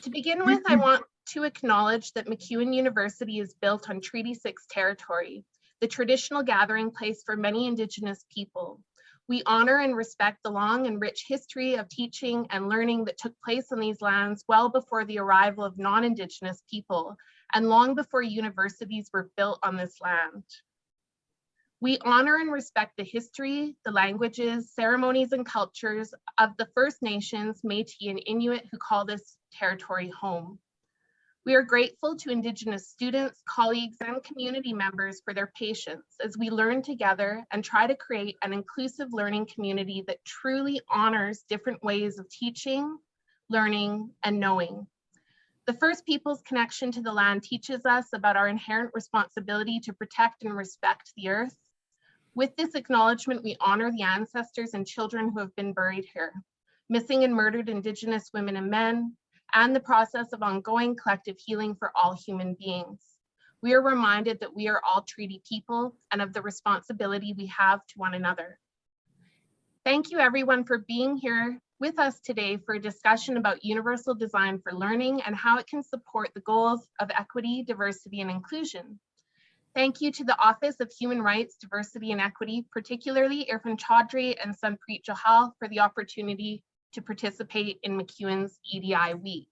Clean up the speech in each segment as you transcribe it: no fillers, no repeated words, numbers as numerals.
To begin with, I want to acknowledge that MacEwan University is built on Treaty 6 territory, the traditional gathering place for many Indigenous people. We honor and respect the long and rich history of teaching and learning that took place on these lands well before the arrival of non-Indigenous people and long before universities were built on this land. We honor and respect the history, the languages, ceremonies, and cultures of the First Nations, Métis, and Inuit who call this territory home. We are grateful to Indigenous students, colleagues, and community members for their patience as we learn together and try to create an inclusive learning community that truly honors different ways of teaching, learning, and knowing. The First Peoples connection to the land teaches us about our inherent responsibility to protect and respect the earth. With this acknowledgement, we honor the ancestors and children who have been buried here, missing and murdered Indigenous women and men, and the process of ongoing collective healing for all human beings. We are reminded that we are all treaty people and of the responsibility we have to one another. Thank you everyone for being here with us today for a discussion about universal design for learning and how it can support the goals of equity, diversity, and inclusion. Thank you to the Office of Human Rights, Diversity, and Equity, particularly Irfan Chaudhry and Sanpreet Johal, for the opportunity to participate in MacEwan's EDI Week.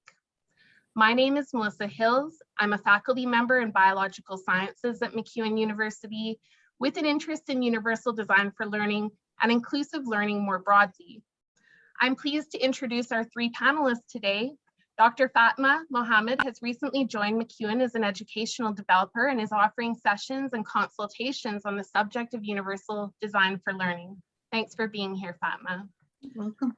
My name is Melissa Hills. I'm a faculty member in biological sciences at MacEwan University with an interest in universal design for learning and inclusive learning more broadly. I'm pleased to introduce our three panelists today. Dr. Fatma Mohammed has recently joined MacEwan as an educational developer and is offering sessions and consultations on the subject of universal design for learning. Thanks for being here, Fatma. Welcome.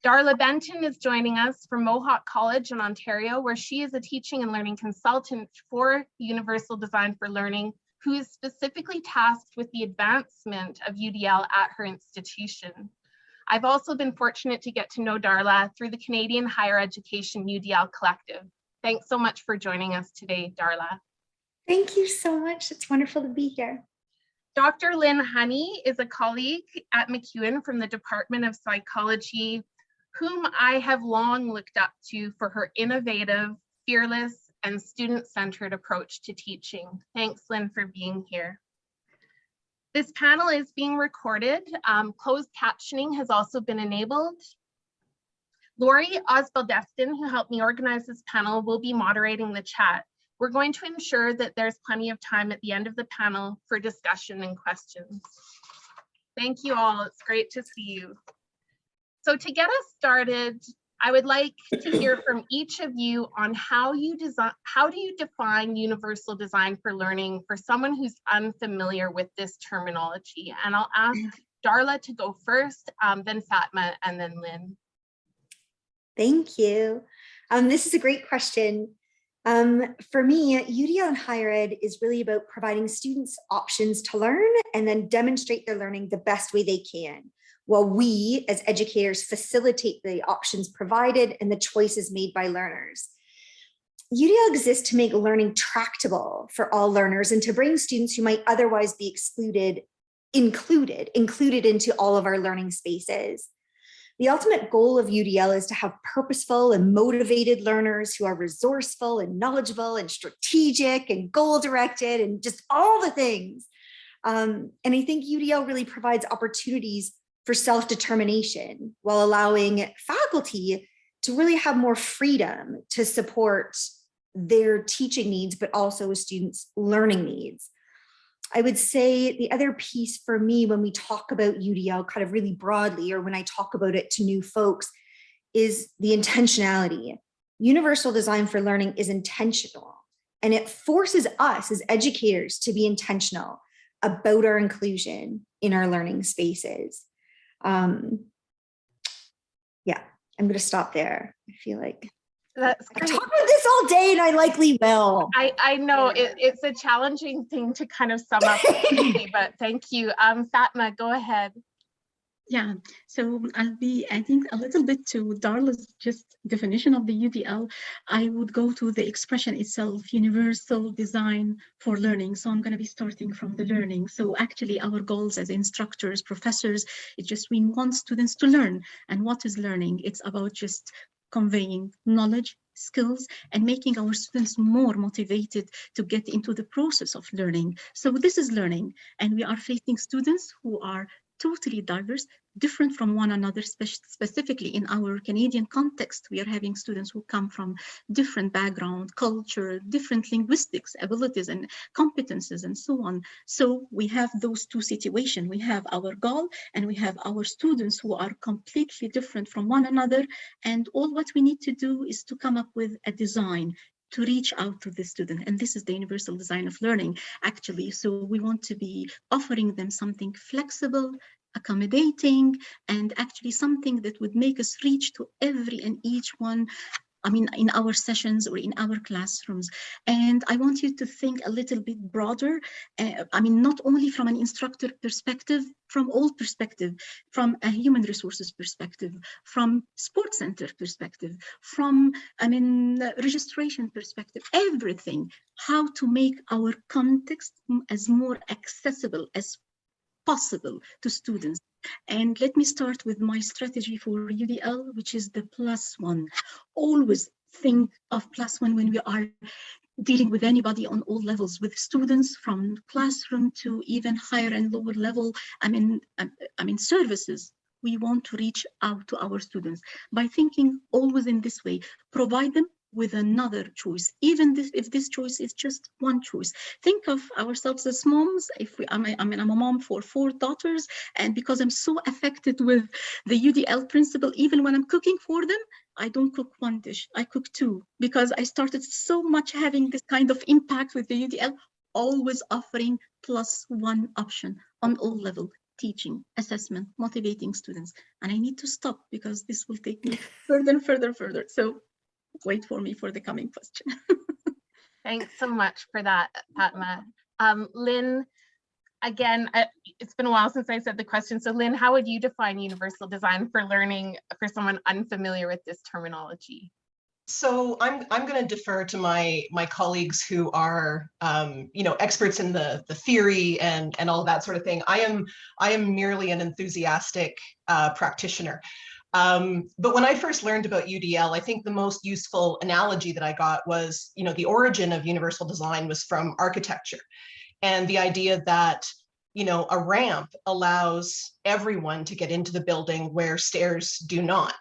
Darla Benton is joining us from Mohawk College in Ontario, where she is a teaching and learning consultant for Universal Design for Learning, who is specifically tasked with the advancement of UDL at her institution. I've also been fortunate to get to know Darla through the Canadian Higher Education UDL Collective. Thanks so much for joining us today, Darla. Thank you so much. It's wonderful to be here. Dr. Lynn Honey is a colleague at MacEwan from the Department of Psychology, whom I have long looked up to for her innovative, fearless, and student-centered approach to teaching. Thanks, Lynn, for being here. This panel is being recorded. Closed captioning has also been enabled. Lori Osbaldeston, who helped me organize this panel, will be moderating the chat. We're going to ensure that there's plenty of time at the end of the panel for discussion and questions. Thank you all. It's great to see you. So to get us started, I would like to hear from each of you on how do you define universal design for learning for someone who's unfamiliar with this terminology? And I'll ask Darla to go first, then Fatma, and then Lynn. Thank you. This is a great question. For me, UDL in higher ed is really about providing students options to learn and then demonstrate their learning the best way they can, while we as educators facilitate the options provided and the choices made by learners. UDL exists to make learning tractable for all learners and to bring students who might otherwise be excluded, included into all of our learning spaces. The ultimate goal of UDL is to have purposeful and motivated learners who are resourceful and knowledgeable and strategic and goal-directed and just all the things. And I think UDL really provides opportunities for self-determination while allowing faculty to really have more freedom to support their teaching needs, but also students' learning needs. I would say the other piece for me when we talk about UDL kind of really broadly, or when I talk about it to new folks, is the intentionality. Universal design for learning is intentional, and it forces us as educators to be intentional about our inclusion in our learning spaces. Yeah, I'm going to stop there. I feel like That's I great. talk about this all day, and I likely will. I know it's a challenging thing to kind of sum up quickly, but thank you. Fatma, go ahead. Yeah, so I'll be adding a little bit to Darla's just definition of the UDL. I would go to the expression itself, universal design for learning. So I'm going to be starting from the learning. So actually our goals as instructors, professors, it's just we want students to learn. And what is learning? It's about just conveying knowledge, skills and making our students more motivated to get into the process of learning. So this is learning, and we are facing students who are totally diverse, different from one another, specifically in our Canadian context. We are having students who come from different background, culture, different linguistics, abilities and competences, and so on. So we have those two situations. We have our goal and we have our students who are completely different from one another. And all what we need to do is to come up with a design to reach out to the student. And this is the universal design of learning, actually. So we want to be offering them something flexible, accommodating, and actually something that would make us reach to every and each one, I mean, in our sessions or in our classrooms. And I want you to think a little bit broader. I mean, not only from an instructor perspective, from all perspective, from a human resources perspective, from sports center perspective, from, I mean, registration perspective, everything, how to make our context as more accessible as possible to students. And let me start with my strategy for UDL, which is the +1. Always think of +1 when we are dealing with anybody on all levels, with students from classroom to even higher and lower level, I mean services. We want to reach out to our students by thinking always in this way, provide them with another choice, even if this choice is just one choice. Think of ourselves as moms. I'm a mom for 4 daughters, and because I'm so affected with the UDL principle, even when I'm cooking for them, I don't cook one dish, I cook 2, because I started so much having this kind of impact with the UDL, always offering +1 option on all levels. Teaching, assessment, motivating students. And I need to stop because this will take me further and further. So wait for me for the coming question. Thanks so much for that, Fatma. Lynn, again, it's been a while since I said the question. So Lynn, how would you define universal design for learning for someone unfamiliar with this terminology? So I'm going to defer to my colleagues who are experts in the theory and all that sort of thing. I am merely an enthusiastic practitioner. But when I first learned about UDL, I think the most useful analogy that I got was, the origin of universal design was from architecture, and the idea that, a ramp allows everyone to get into the building where stairs do not.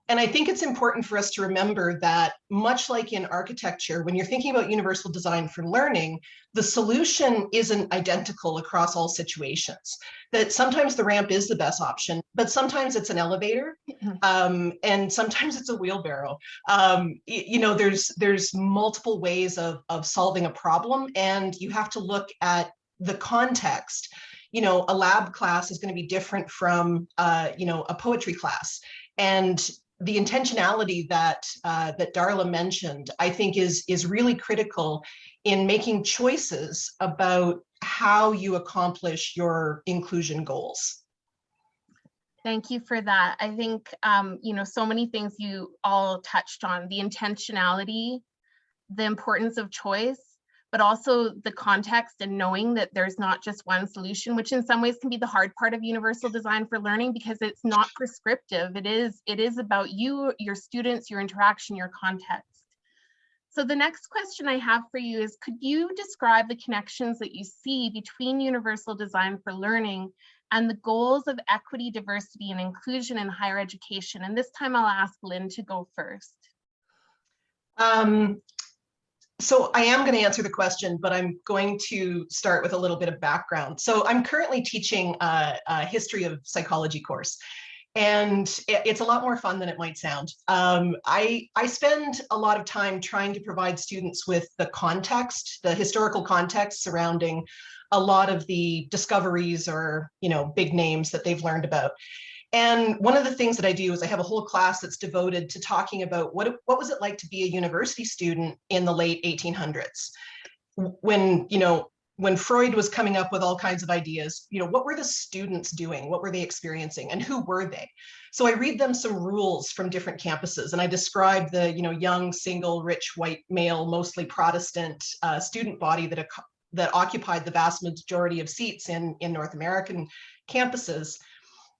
And I think it's important for us to remember that, much like in architecture, when you're thinking about universal design for learning, the solution isn't identical across all situations. That sometimes the ramp is the best option, but sometimes it's an elevator, and sometimes it's a wheelbarrow. There's multiple ways of solving a problem, and you have to look at the context. A lab class is going to be different from a poetry class, and the intentionality that Darla mentioned, I think is really critical in making choices about how you accomplish your inclusion goals. Thank you for that. I think, so many things you all touched on, the intentionality, the importance of choice, but also the context and knowing that there's not just one solution, which in some ways can be the hard part of universal design for learning, because it's not prescriptive. It is about you, your students, your interaction, your context. So the next question I have for you is, could you describe the connections that you see between universal design for learning and the goals of equity, diversity, and inclusion in higher education? And this time I'll ask Lynn to go first. So I am going to answer the question, but I'm going to start with a little bit of background. So I'm currently teaching a history of psychology course, and it's a lot more fun than it might sound. I spend a lot of time trying to provide students with the context, the historical context surrounding a lot of the discoveries or, big names that they've learned about. And one of the things that I do is I have a whole class that's devoted to talking about what was it like to be a university student in the late 1800s, when Freud was coming up with all kinds of ideas. What were the students doing? What were they experiencing? And who were they? So I read them some rules from different campuses, and I describe the young, single, rich, white, male, mostly Protestant student body that occupied the vast majority of seats in North American campuses.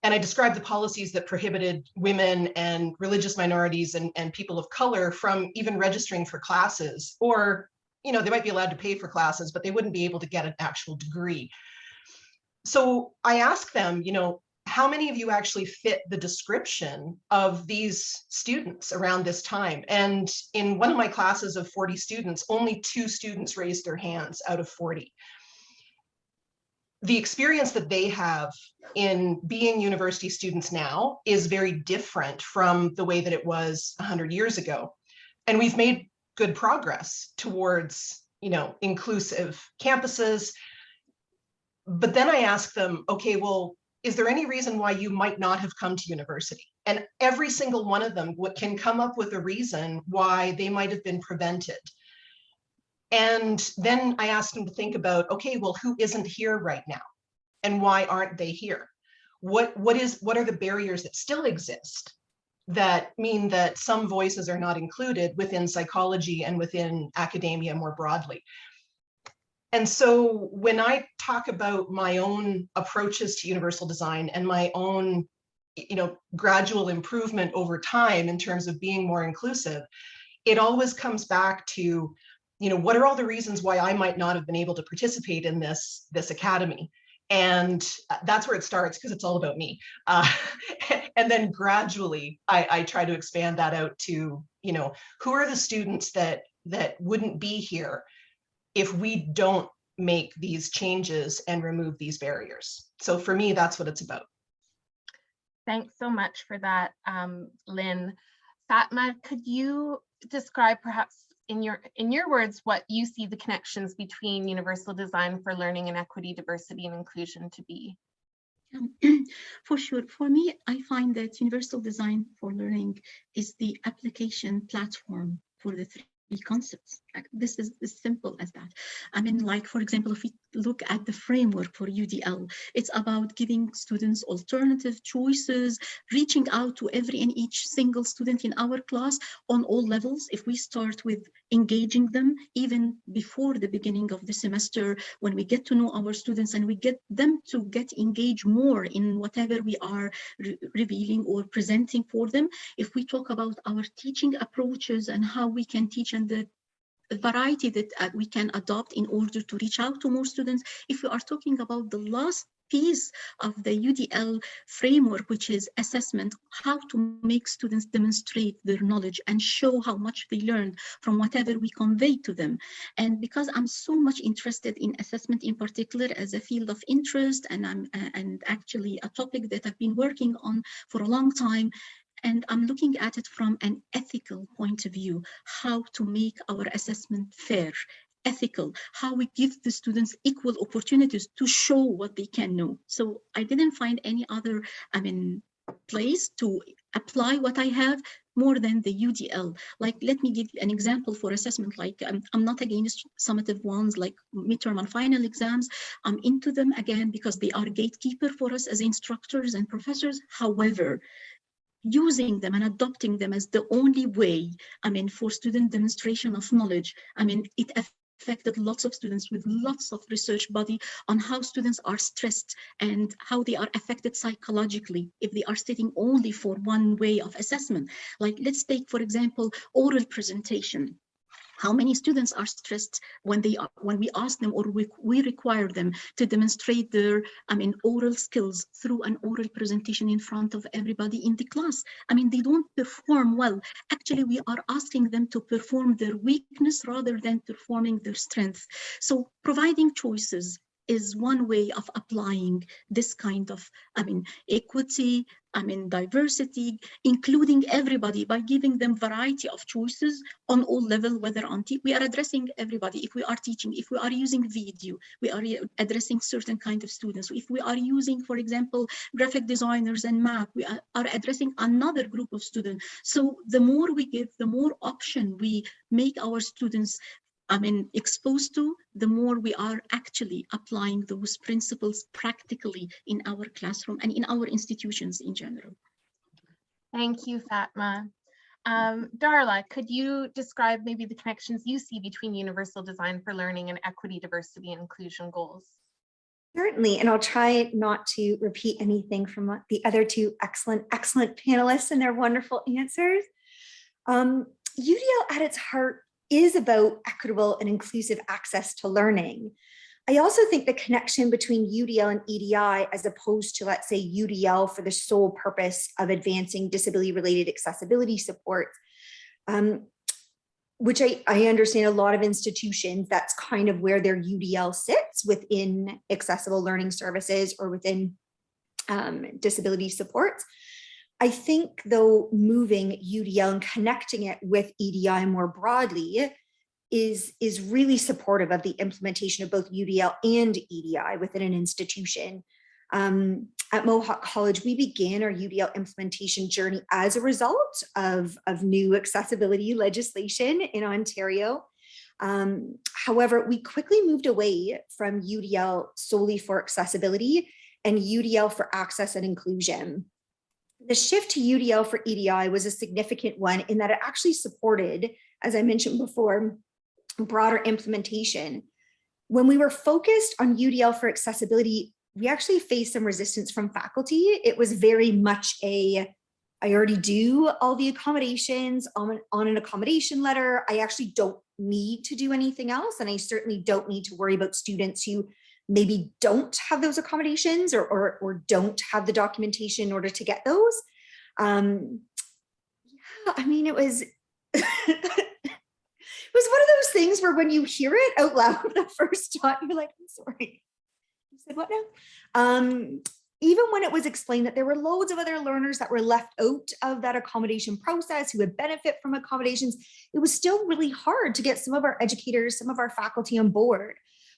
And I described the policies that prohibited women and religious minorities and people of color from even registering for classes, or, you know, they might be allowed to pay for classes, but they wouldn't be able to get an actual degree. So I asked them, you know, how many of you actually fit the description of these students around this time? And in one of my classes of 40 students, only 2 students raised their hands out of 40. The experience that they have in being university students now is very different from the way that it was 100 years ago. And we've made good progress towards, you know, inclusive campuses. But then I asked them, okay, well, is there any reason why you might not have come to university? And every single one of them can come up with a reason why they might have been prevented. And then I asked them to think about, okay, well, who isn't here right now? And why aren't they here? What are the barriers that still exist that mean that some voices are not included within psychology and within academia more broadly? And so when I talk about my own approaches to universal design and my own, you know, gradual improvement over time in terms of being more inclusive, it always comes back to, you know, what are all the reasons why I might not have been able to participate in this academy? And that's where it starts, because it's all about me. And then gradually I try to expand that out to, you know, who are the students that wouldn't be here if we don't make these changes and remove these barriers. So for me, that's what it's about. Thanks so much for that, Lynn. Fatma, could you describe perhaps in your words what you see the connections between universal design for learning and equity, diversity, and inclusion to be? For sure. For me, I find that universal design for learning is the application platform for the 3 concepts. This is as simple as that. I mean, like, for example, if we look at the framework for UDL, it's about giving students alternative choices, reaching out to every and each single student in our class on all levels. If we start with engaging them even before the beginning of the semester, when we get to know our students and we get them to get engaged more in whatever we are revealing or presenting for them. If we talk about our teaching approaches and how we can teach and the variety that we can adopt in order to reach out to more students. If we are talking about the last piece of the UDL framework, which is assessment, how to make students demonstrate their knowledge and show how much they learned from whatever we convey to them. And because I'm so much interested in assessment in particular as a field of interest, and actually a topic that I've been working on for a long time, and I'm looking at it from an ethical point of view, how to make our assessment fair, ethical, how we give the students equal opportunities to show what they can know. So I didn't find any other, place to apply what I have more than the UDL. Like, let me give an example for assessment. Like, I'm not against summative ones like midterm and final exams. I'm into them again because they are gatekeeper for us as instructors and professors. However, using them and adopting them as the only way, for student demonstration of knowledge, it affected lots of students with lots of research body on how students are stressed and how they are affected psychologically if they are sitting only for one way of assessment. Like, let's take, for example, oral presentation. How many students are stressed when we ask them or we require them to demonstrate their oral skills through an oral presentation in front of everybody in the class? They don't perform well. Actually, we are asking them to perform their weakness rather than performing their strength. So providing choices is one way of applying this kind of equity, diversity, including everybody by giving them variety of choices on all levels, whether we are addressing everybody. If we are teaching, if we are using video, we are addressing certain kind of students. If we are using, for example, graphic designers and math, we are addressing another group of students. So the more we give, the more option we make our students exposed to, the more we are actually applying those principles practically in our classroom and in our institutions in general. Thank you, Fatma. Darla, could you describe maybe the connections you see between universal design for learning and equity, diversity, and inclusion goals? Certainly, and I'll try not to repeat anything from the other two excellent panelists and their wonderful answers. UDL at its heart is about equitable and inclusive access to learning. I also think the connection between UDL and EDI, as opposed to, let's say, UDL for the sole purpose of advancing disability-related accessibility support, which I understand a lot of institutions, that's kind of where their UDL sits within accessible learning services or within disability supports. I think, though, moving UDL and connecting it with EDI more broadly is really supportive of the implementation of both UDL and EDI within an institution. At Mohawk College, we began our UDL implementation journey as a result of new accessibility legislation in Ontario. However, we quickly moved away from UDL solely for accessibility and UDL for access and inclusion. The shift to UDL for EDI was a significant one in that it actually supported, as I mentioned before, broader implementation. When we were focused on UDL for accessibility, we actually faced some resistance from faculty. It was very much I already do all the accommodations on an accommodation letter. I actually don't need to do anything else. And I certainly don't need to worry about students who maybe don't have those accommodations or don't have the documentation in order to get those. Yeah, I mean, it was, it was one of those things where when you hear it out loud the first time, you're like, I'm sorry. You said what now? Even when it was explained that there were loads of other learners that were left out of that accommodation process who would benefit from accommodations, it was still really hard to get some of our educators, some of our faculty on board.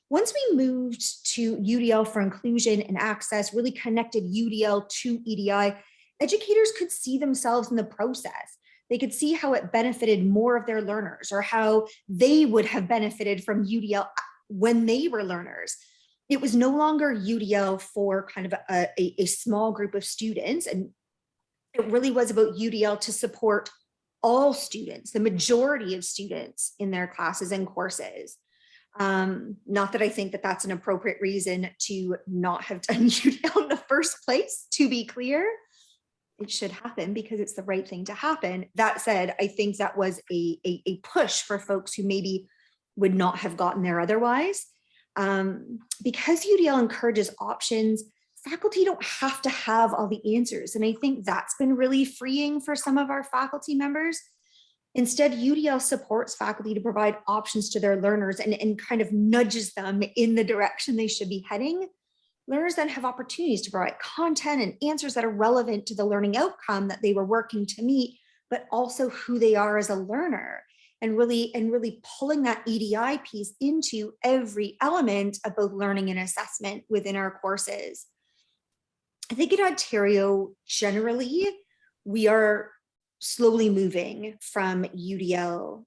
Once we moved to UDL for inclusion and access, really connected UDL to EDI, educators could see themselves in the process. They could see how it benefited more of their learners or how they would have benefited from UDL when they were learners. It was no longer UDL for kind of a small group of students. And it really was about UDL to support all students, the majority of students in their classes and courses. Not that I think that that's an appropriate reason to not have done UDL in the first place, to be clear. It should happen because it's the right thing to happen. That said, I think that was a push for folks who maybe would not have gotten there otherwise. Because UDL encourages options, faculty don't have to have all the answers. And I think that's been really freeing for some of our faculty members. Instead, UDL supports faculty to provide options to their learners and kind of nudges them in the direction they should be heading. Learners then have opportunities to provide content and answers that are relevant to the learning outcome that they were working to meet, but also who they are as a learner, and really pulling that EDI piece into every element of both learning and assessment within our courses. I think in Ontario, generally, we are slowly moving from UDL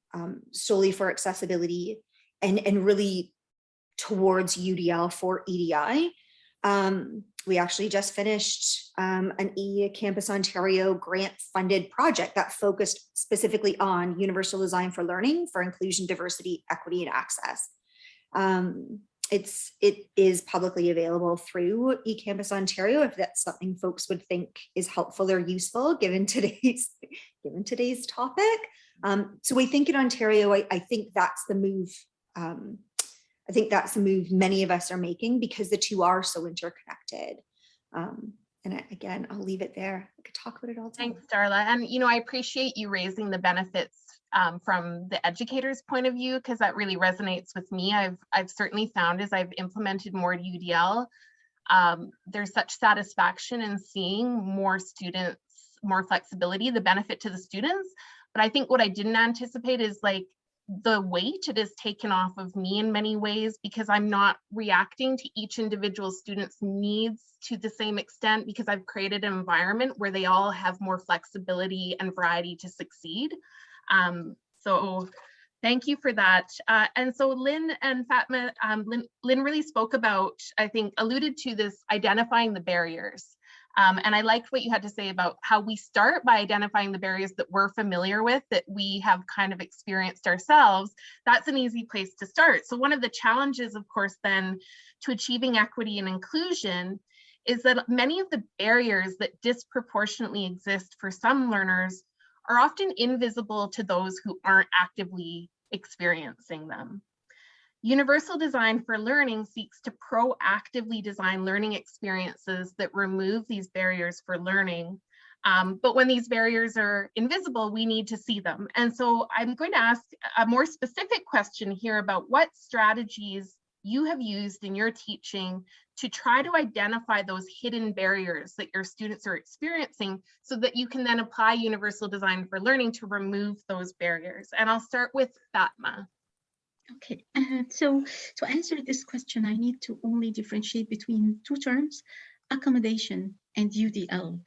solely for accessibility and really towards UDL for EDI. We actually just finished an eCampus Ontario grant funded project that focused specifically on universal design for learning for inclusion, diversity, equity, and access. It is publicly available through eCampus Ontario if that's something folks would think is helpful or useful given today's topic. So we think in Ontario, I think that's the move. I think that's the move many of us are making because the two are so interconnected. And again, I'll leave it there. I could talk about it all day. Thanks, Darla. And I appreciate you raising the benefits from the educator's point of view, because that really resonates with me. I've certainly found as I've implemented more UDL, there's such satisfaction in seeing more students, more flexibility, the benefit to the students. But I think what I didn't anticipate is like the weight it is taken off of me in many ways, because I'm not reacting to each individual student's needs to the same extent, because I've created an environment where they all have more flexibility and variety to succeed. So thank you for that. And so Lynn and Fatma, Lynn really spoke about, I think, alluded to this, identifying the barriers. And I liked what you had to say about how we start by identifying the barriers that we're familiar with, that we have kind of experienced ourselves. That's an easy place to start. So one of the challenges, of course, then to achieving equity and inclusion is that many of the barriers that disproportionately exist for some learners are often invisible to those who aren't actively experiencing them. Universal design for learning seeks to proactively design learning experiences that remove these barriers for learning. But when these barriers are invisible, we need to see them. And so I'm going to ask a more specific question here about what strategies you have used in your teaching to try to identify those hidden barriers that your students are experiencing so that you can then apply universal design for learning to remove those barriers. And I'll start with Fatma. Okay, so to answer this question, I need to only differentiate between two terms, accommodation and UDL.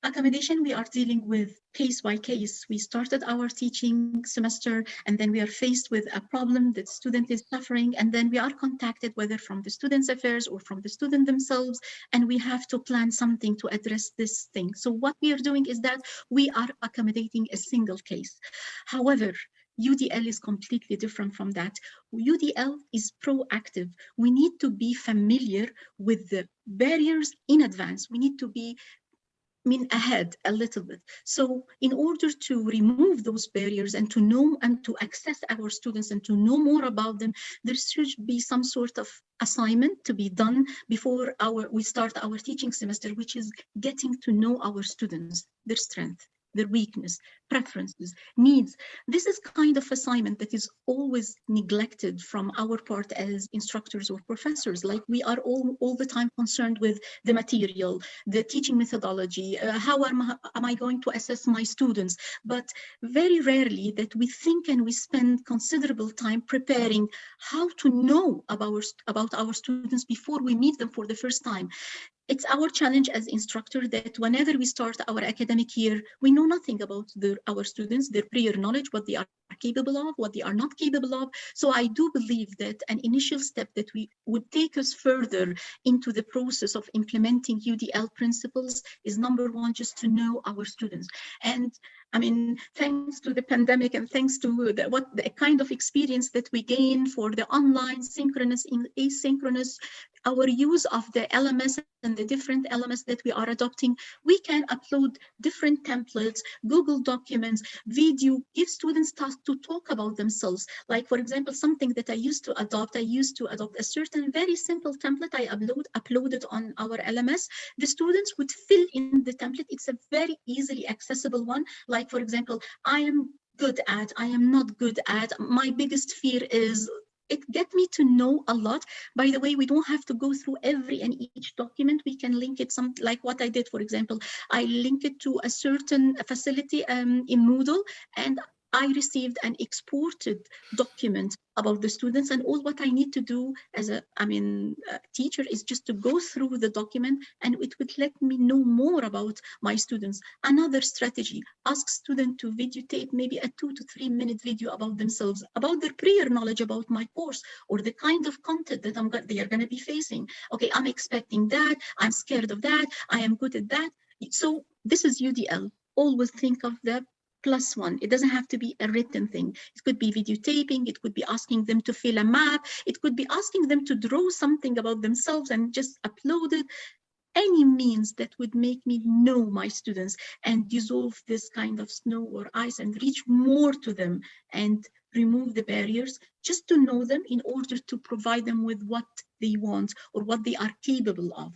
Accommodation, we are dealing with case by case. We started our teaching semester and then we are faced with a problem that student is suffering, and then we are contacted whether from the student's affairs or from the student themselves, and we have to plan something to address this thing. So what we are doing is that we are accommodating a single case. However, UDL is completely different from that. UDL is proactive. We need to be familiar with the barriers in advance. We need to be ahead a little bit. So in order to remove those barriers and to know and to access our students and to know more about them, there should be some sort of assignment to be done before we start our teaching semester, which is getting to know our students, their strength, their weakness, preferences, needs. This is kind of assignment that is always neglected from our part as instructors or professors. Like we are all the time concerned with the material, the teaching methodology, how am I going to assess my students? But very rarely that we think and we spend considerable time preparing how to know about our students before we meet them for the first time. It's our challenge as instructor that whenever we start our academic year, we know nothing about our students, their prior knowledge, what they are capable of, what they are not capable of. So I do believe that an initial step that we would take us further into the process of implementing UDL principles is number one, just to know our students. And I mean, thanks to the pandemic and thanks to the kind of experience that we gain for the online, synchronous, asynchronous, our use of the LMS and the different LMS that we are adopting, we can upload different templates, Google documents, video, give students tasks to talk about themselves. Like, for example, something that I used to adopt a certain very simple template I uploaded on our LMS. The students would fill in the template. It's a very easily accessible one. Like, for example, I am good at, I am not good at, my biggest fear is. It get me to know a lot. By the way, we don't have to go through every and each document. We can link it, like what I did, for example. I link it to a certain facility in Moodle, and I received an exported document about the students, and all what I need to do as a teacher is just to go through the document, and it would let me know more about my students. Another strategy, ask students to videotape maybe a 2 to 3 minute video about themselves, about their prior knowledge about my course or the kind of content that they are going to be facing. Okay, I'm expecting that, I'm scared of that, I am good at that. So this is UDL. Always think of the plus one. It doesn't have to be a written thing. It could be videotaping. It could be asking them to fill a map. It could be asking them to draw something about themselves and just upload it. Any means that would make me know my students and dissolve this kind of snow or ice and reach more to them and remove the barriers, just to know them in order to provide them with what they want or what they are capable of.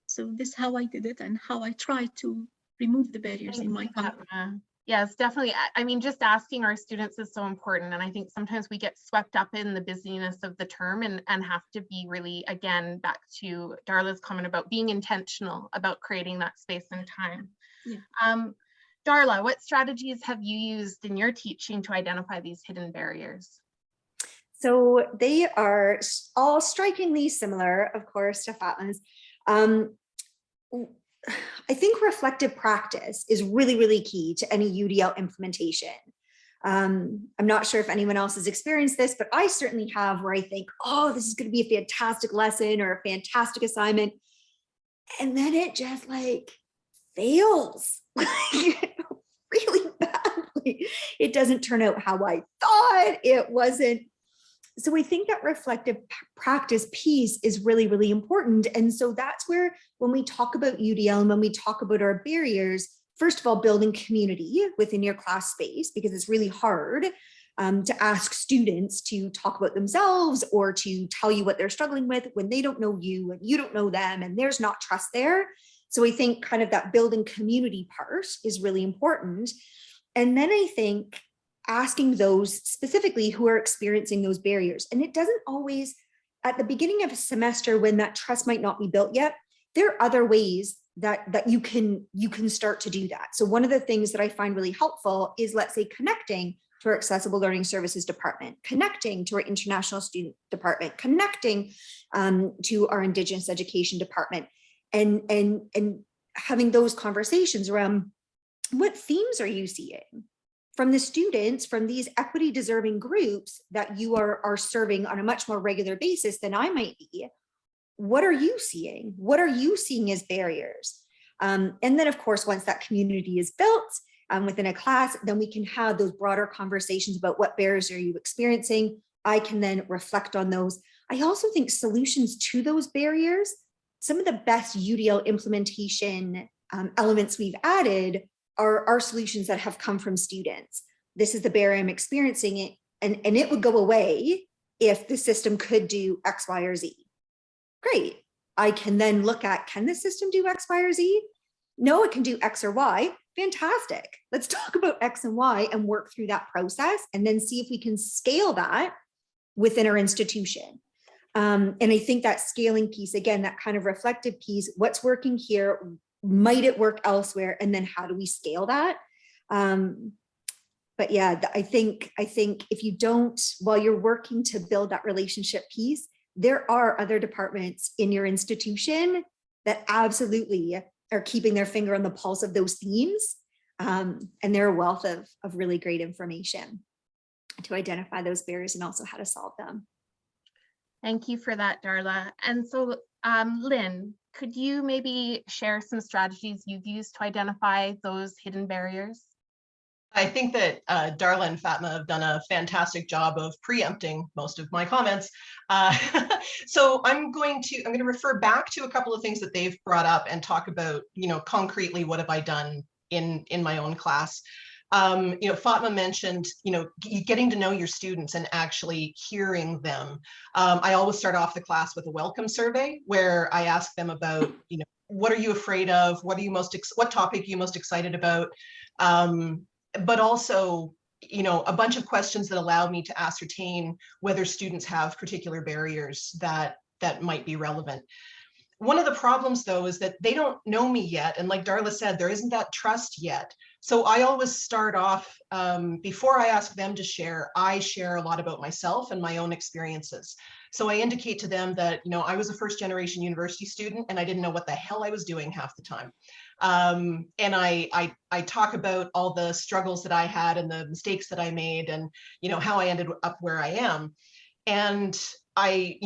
So this is how I did it and how I try to remove the barriers in my company. Yes, definitely. I mean, just asking our students is so important. And I think sometimes we get swept up in the busyness of the term and have to be really, again, back to Darla's comment about being intentional about creating that space and time. Yeah. Darla, what strategies have you used in your teaching to identify these hidden barriers? So they are all strikingly similar, of course, to Fatma's. I think reflective practice is really, really key to any UDL implementation. I'm not sure if anyone else has experienced this, but I certainly have, where I think, oh, this is going to be a fantastic lesson or a fantastic assignment. And then it just like fails really badly. It doesn't turn out how I thought it wasn't. So I think that reflective practice piece is really, really important. And so that's where, when we talk about UDL and when we talk about our barriers, first of all, building community within your class space, because it's really hard to ask students to talk about themselves or to tell you what they're struggling with when they don't know you and you don't know them and there's not trust there. So I think kind of that building community part is really important. And then I think asking those specifically who are experiencing those barriers. And it doesn't always, at the beginning of a semester when that trust might not be built yet, there are other ways that you can start to do that. So one of the things that I find really helpful is, let's say, connecting to our accessible learning services department, connecting to our international student department, connecting to our Indigenous education department, and having those conversations around what themes are you seeing from the students, from these equity deserving groups that you are serving on a much more regular basis than I might be. What are you seeing? What are you seeing as barriers? And then, of course, once that community is built within a class, then we can have those broader conversations about what barriers are you experiencing. I can then reflect on those. I also think solutions to those barriers, some of the best UDL implementation elements we've added are solutions that have come from students. This is the barrier I'm experiencing, it, and it would go away if the system could do X, Y, or Z. Great. I can then look at, can the system do X, Y, or Z? No, it can do X or Y. Fantastic. Let's talk about X and Y and work through that process and then see if we can scale that within our institution. And I think that scaling piece, again, that kind of reflective piece, what's working here, might it work elsewhere? And then how do we scale that? But yeah, I think if you don't, while you're working to build that relationship piece, there are other departments in your institution that absolutely are keeping their finger on the pulse of those themes. And they're a wealth of really great information to identify those barriers and also how to solve them. Thank you for that, Darla. And so, Lynn, could you maybe share some strategies you've used to identify those hidden barriers? I think that Darla and Fatma have done a fantastic job of preempting most of my comments. So I'm going to refer back to a couple of things that they've brought up and talk about, concretely, what have I done in my own class. Fatma mentioned, getting to know your students and actually hearing them. I always start off the class with a welcome survey where I ask them about, what are you afraid of? What topic are you most excited about? But also, a bunch of questions that allow me to ascertain whether students have particular barriers that might be relevant. One of the problems, though, is that they don't know me yet. And like Darla said, there isn't that trust yet. So I always start off, before I ask them to share, I share a lot about myself and my own experiences. So I indicate to them that, I was a first generation university student and I didn't know what the hell I was doing half the time. And I talk about all the struggles that I had and the mistakes that I made and, how I ended up where I am. And I,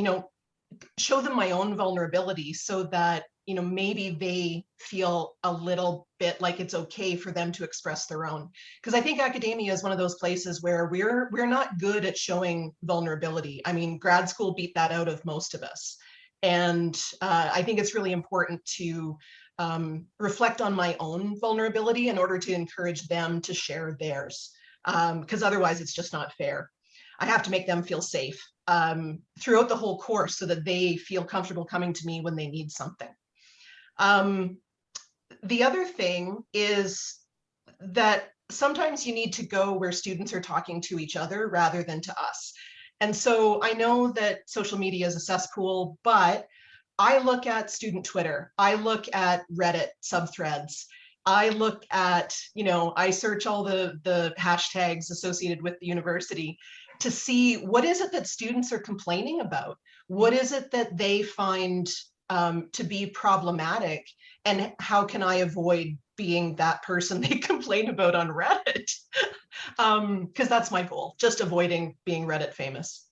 show them my own vulnerability so that, maybe they feel a little bit like it's okay for them to express their own. Because I think academia is one of those places where we're not good at showing vulnerability. I mean, grad school beat that out of most of us. And I think it's really important to reflect on my own vulnerability in order to encourage them to share theirs. Because otherwise it's just not fair. I have to make them feel safe throughout the whole course so that they feel comfortable coming to me when they need something. The other thing is that sometimes you need to go where students are talking to each other rather than to us. And so I know that social media is a cesspool, but I look at student Twitter, I look at Reddit subthreads, I look at, I search all the hashtags associated with the university to see what is it that students are complaining about? What is it that they find to be problematic? And how can I avoid being that person they complain about on Reddit? Because that's my goal, just avoiding being Reddit famous.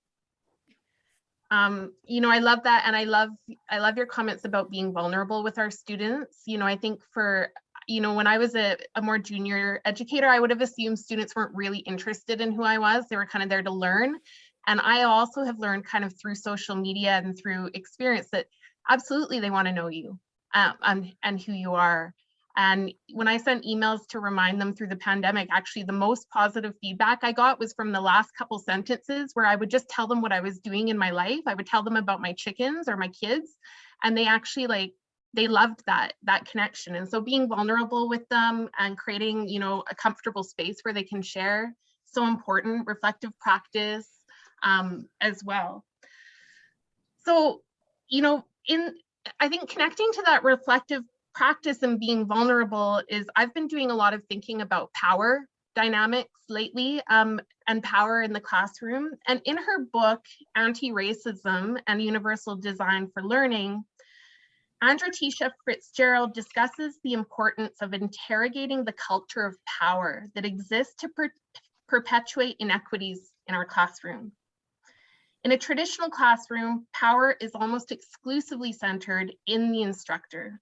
You know, I love that. And I love your comments about being vulnerable with our students. You know, I think for, you know, when I was a more junior educator, I would have assumed students weren't really interested in who I was. They were kind of there to learn. And I also have learned kind of through social media and through experience that absolutely they want to know you and who you are. And when I sent emails to remind them through the pandemic, actually the most positive feedback I got was from the last couple sentences where I would just tell them what I was doing in my life. I would tell them about my chickens or my kids, and they actually they loved that connection. And so being vulnerable with them and creating, you know, a comfortable space where they can share, so important. Reflective practice as well. So, you know, I think connecting to that reflective practice and being vulnerable is, I've been doing a lot of thinking about power dynamics lately and power in the classroom. And in her book, Anti-Racism and Universal Design for Learning, Andrew Fitzgerald discusses the importance of interrogating the culture of power that exists to perpetuate inequities in our classroom. In a traditional classroom, power is almost exclusively centered in the instructor.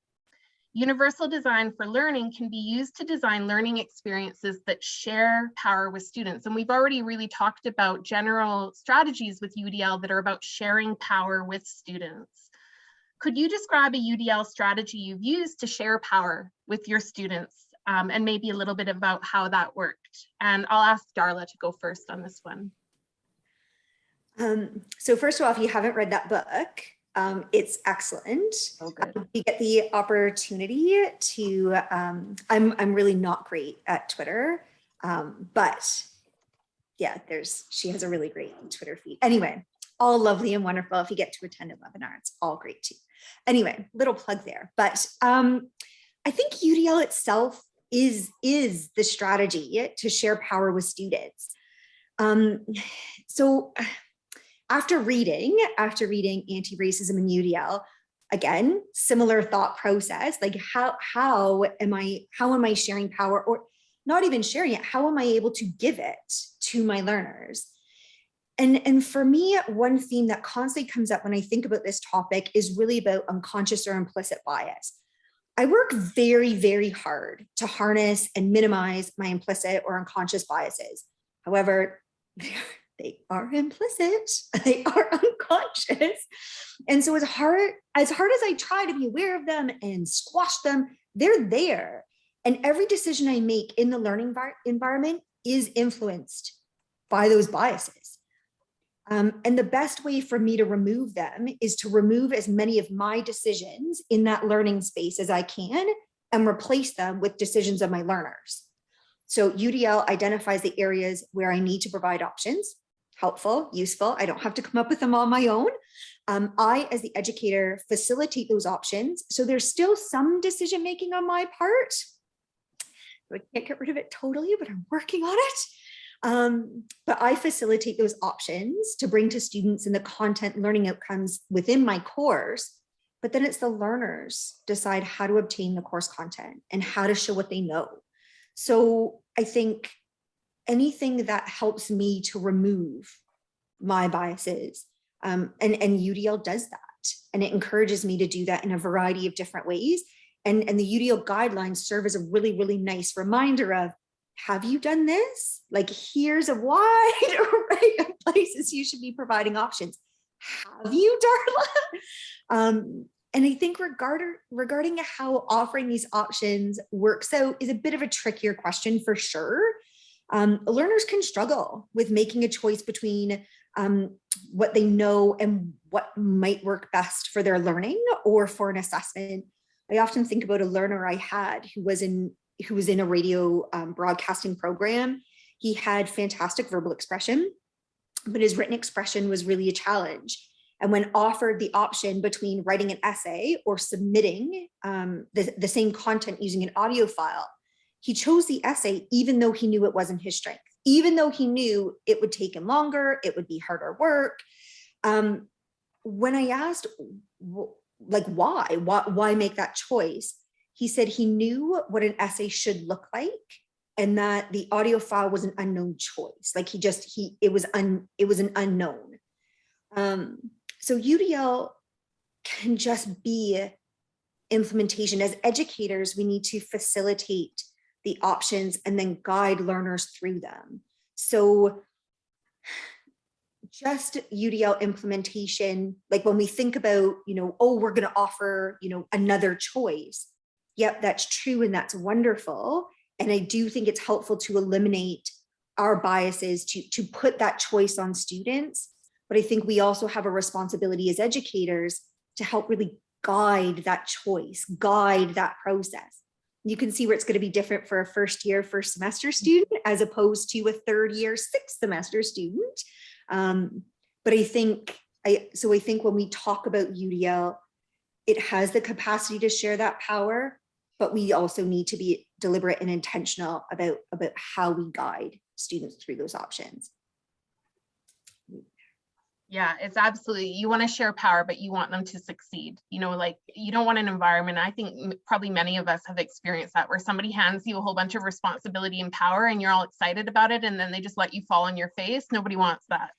Universal design for learning can be used to design learning experiences that share power with students. And we've already really talked about general strategies with UDL that are about sharing power with students. Could you describe a UDL strategy you've used to share power with your students, and maybe a little bit about how that worked? And I'll ask Darla to go first on this one. So first of all, if you haven't read that book, it's excellent. Oh, good. You get the opportunity to, I'm really not great at Twitter, but yeah, she has a really great Twitter feed. Anyway, all lovely and wonderful. If you get to attend a webinar, it's all great too. Anyway, little plug there. But I think UDL itself is the strategy to share power with students. So after reading Anti-Racism in UDL, again, similar thought process, like how am I sharing power, or not even sharing it, how am I able to give it to my learners? And for me, one theme that constantly comes up when I think about this topic is really about unconscious or implicit bias. I work very, very hard to harness and minimize my implicit or unconscious biases. However, they are implicit, they are unconscious. And so as hard as I try to be aware of them and squash them, they're there. And every decision I make in the learning environment is influenced by those biases. And the best way for me to remove them is to remove as many of my decisions in that learning space as I can and replace them with decisions of my learners. So UDL identifies the areas where I need to provide options, helpful, useful. I don't have to come up with them on my own. I, as the educator, facilitate those options. So there's still some decision-making on my part. I can't get rid of it totally, but I'm working on it. But I facilitate those options to bring to students in the content learning outcomes within my course, but then it's the learners decide how to obtain the course content and how to show what they know. So I think anything that helps me to remove my biases, and UDL does that, and it encourages me to do that in a variety of different ways. And the UDL guidelines serve as a really, really nice reminder of, have you done this? Like, here's a wide array of places you should be providing options. Have you, Darla? And I think regarding how offering these options works out is a bit of a trickier question for sure. Learners can struggle with making a choice between what they know and what might work best for their learning or for an assessment. I often think about a learner I had who was in a radio broadcasting program. He had fantastic verbal expression, but his written expression was really a challenge. And when offered the option between writing an essay or submitting the same content using an audio file, he chose the essay, even though he knew it wasn't his strength, even though he knew it would take him longer, it would be harder work. When I asked, like, why make that choice? He said he knew what an essay should look like and that the audio file was an unknown choice. Like it was an unknown. So UDL can just be implementation. As educators, we need to facilitate the options and then guide learners through them. So just UDL implementation, like when we think about, oh, we're going to offer, another choice. Yep, that's true. And that's wonderful. And I do think it's helpful to eliminate our biases, to put that choice on students. But I think we also have a responsibility as educators to help really guide that choice, guide that process. You can see where it's going to be different for a first year, first semester student, as opposed to a third year, sixth semester student. But I think when we talk about UDL, it has the capacity to share that power, but we also need to be deliberate and intentional about how we guide students through those options. Yeah, it's absolutely, you want to share power, but you want them to succeed. Like you don't want an environment. I think probably many of us have experienced that, where somebody hands you a whole bunch of responsibility and power and you're all excited about it, and then they just let you fall on your face. Nobody wants that.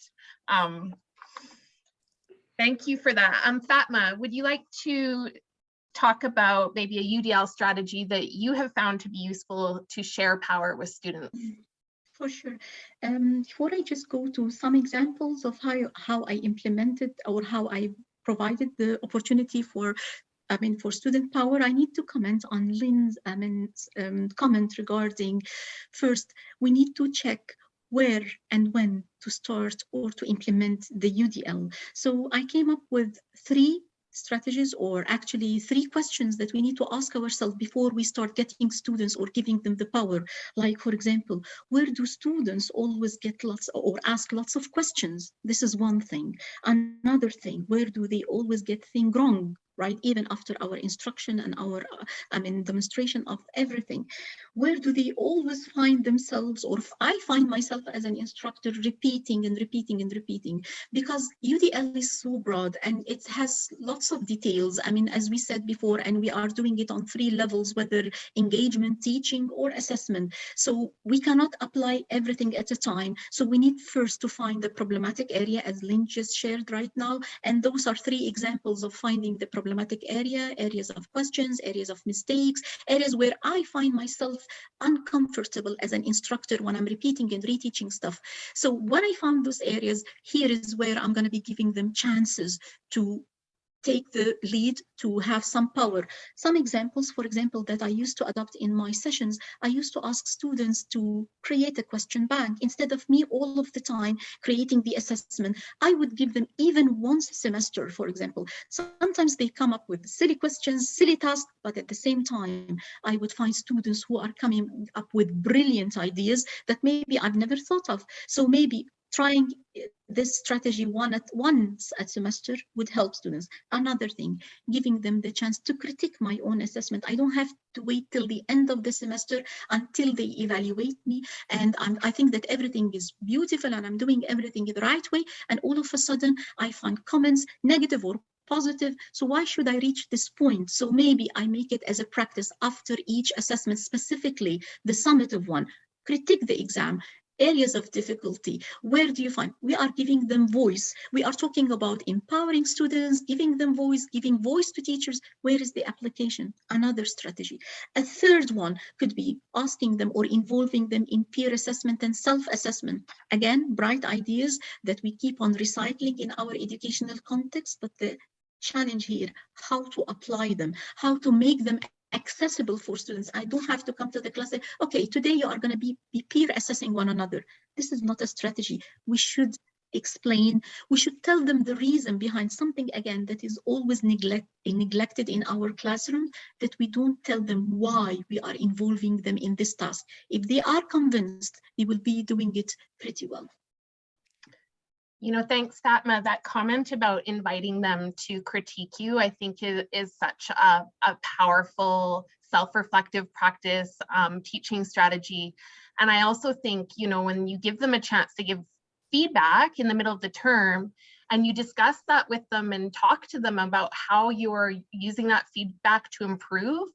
Thank you for that. Fatma, would you like to talk about maybe a UDL strategy that you have found to be useful to share power with students? For sure. Before I just go to some examples of how I implemented or how I provided the opportunity for student power, I need to comment on Lynn's comment regarding, first, we need to check where and when to start or to implement the UDL. So I came up with 3 strategies, or actually 3 questions that we need to ask ourselves before we start getting students or giving them the power. Like, for example, where do students always get lots or ask lots of questions? This is one thing. Another thing, where do they always get things wrong? Right, even after our instruction and our demonstration of everything, where do they always find themselves, or if I find myself as an instructor repeating and repeating and repeating? Because UDL is so broad and it has lots of details. As we said before, and we are doing it on 3 levels, whether engagement, teaching, or assessment. So we cannot apply everything at a time. So we need first to find the problematic area, as Lynn just shared right now. And those are 3 examples of finding the problematic area: areas of questions, areas of mistakes, areas where I find myself uncomfortable as an instructor when I'm repeating and reteaching stuff. So when I found those areas, here is where I'm going to be giving them chances to take the lead, to have some power. Some examples, for example, that I used to adopt in my sessions, I used to ask students to create a question bank. Instead of me all of the time creating the assessment, I would give them even once a semester, for example. Sometimes they come up with silly questions, silly tasks, but at the same time, I would find students who are coming up with brilliant ideas that maybe I've never thought of. So maybe trying this strategy once a semester would help students. Another thing, giving them the chance to critique my own assessment. I don't have to wait till the end of the semester until they evaluate me, and I think that everything is beautiful and I'm doing everything the right way, and all of a sudden I find comments, negative or positive. So why should I reach this point? So maybe I make it as a practice after each assessment, specifically the summative one. Critique the exam. Areas of difficulty, where do you find? We are giving them voice. We are talking about empowering students, giving them voice, giving voice to teachers. Where is the application? Another strategy. A third one could be asking them or involving them in peer assessment and self-assessment. Again, bright ideas that we keep on recycling in our educational context, but the challenge here, how to apply them, how to make them accessible for students. I don't have to come to the class and say, okay, today you are going to be peer assessing one another. This is not a strategy. We should explain, we should tell them the reason behind something, again, that is always neglected in our classroom, that we don't tell them why we are involving them in this task. If they are convinced, they will be doing it pretty well. Thanks, Fatma. That comment about inviting them to critique you, I think is such a powerful self-reflective practice, teaching strategy. And I also think, when you give them a chance to give feedback in the middle of the term, and you discuss that with them and talk to them about how you're using that feedback to improve,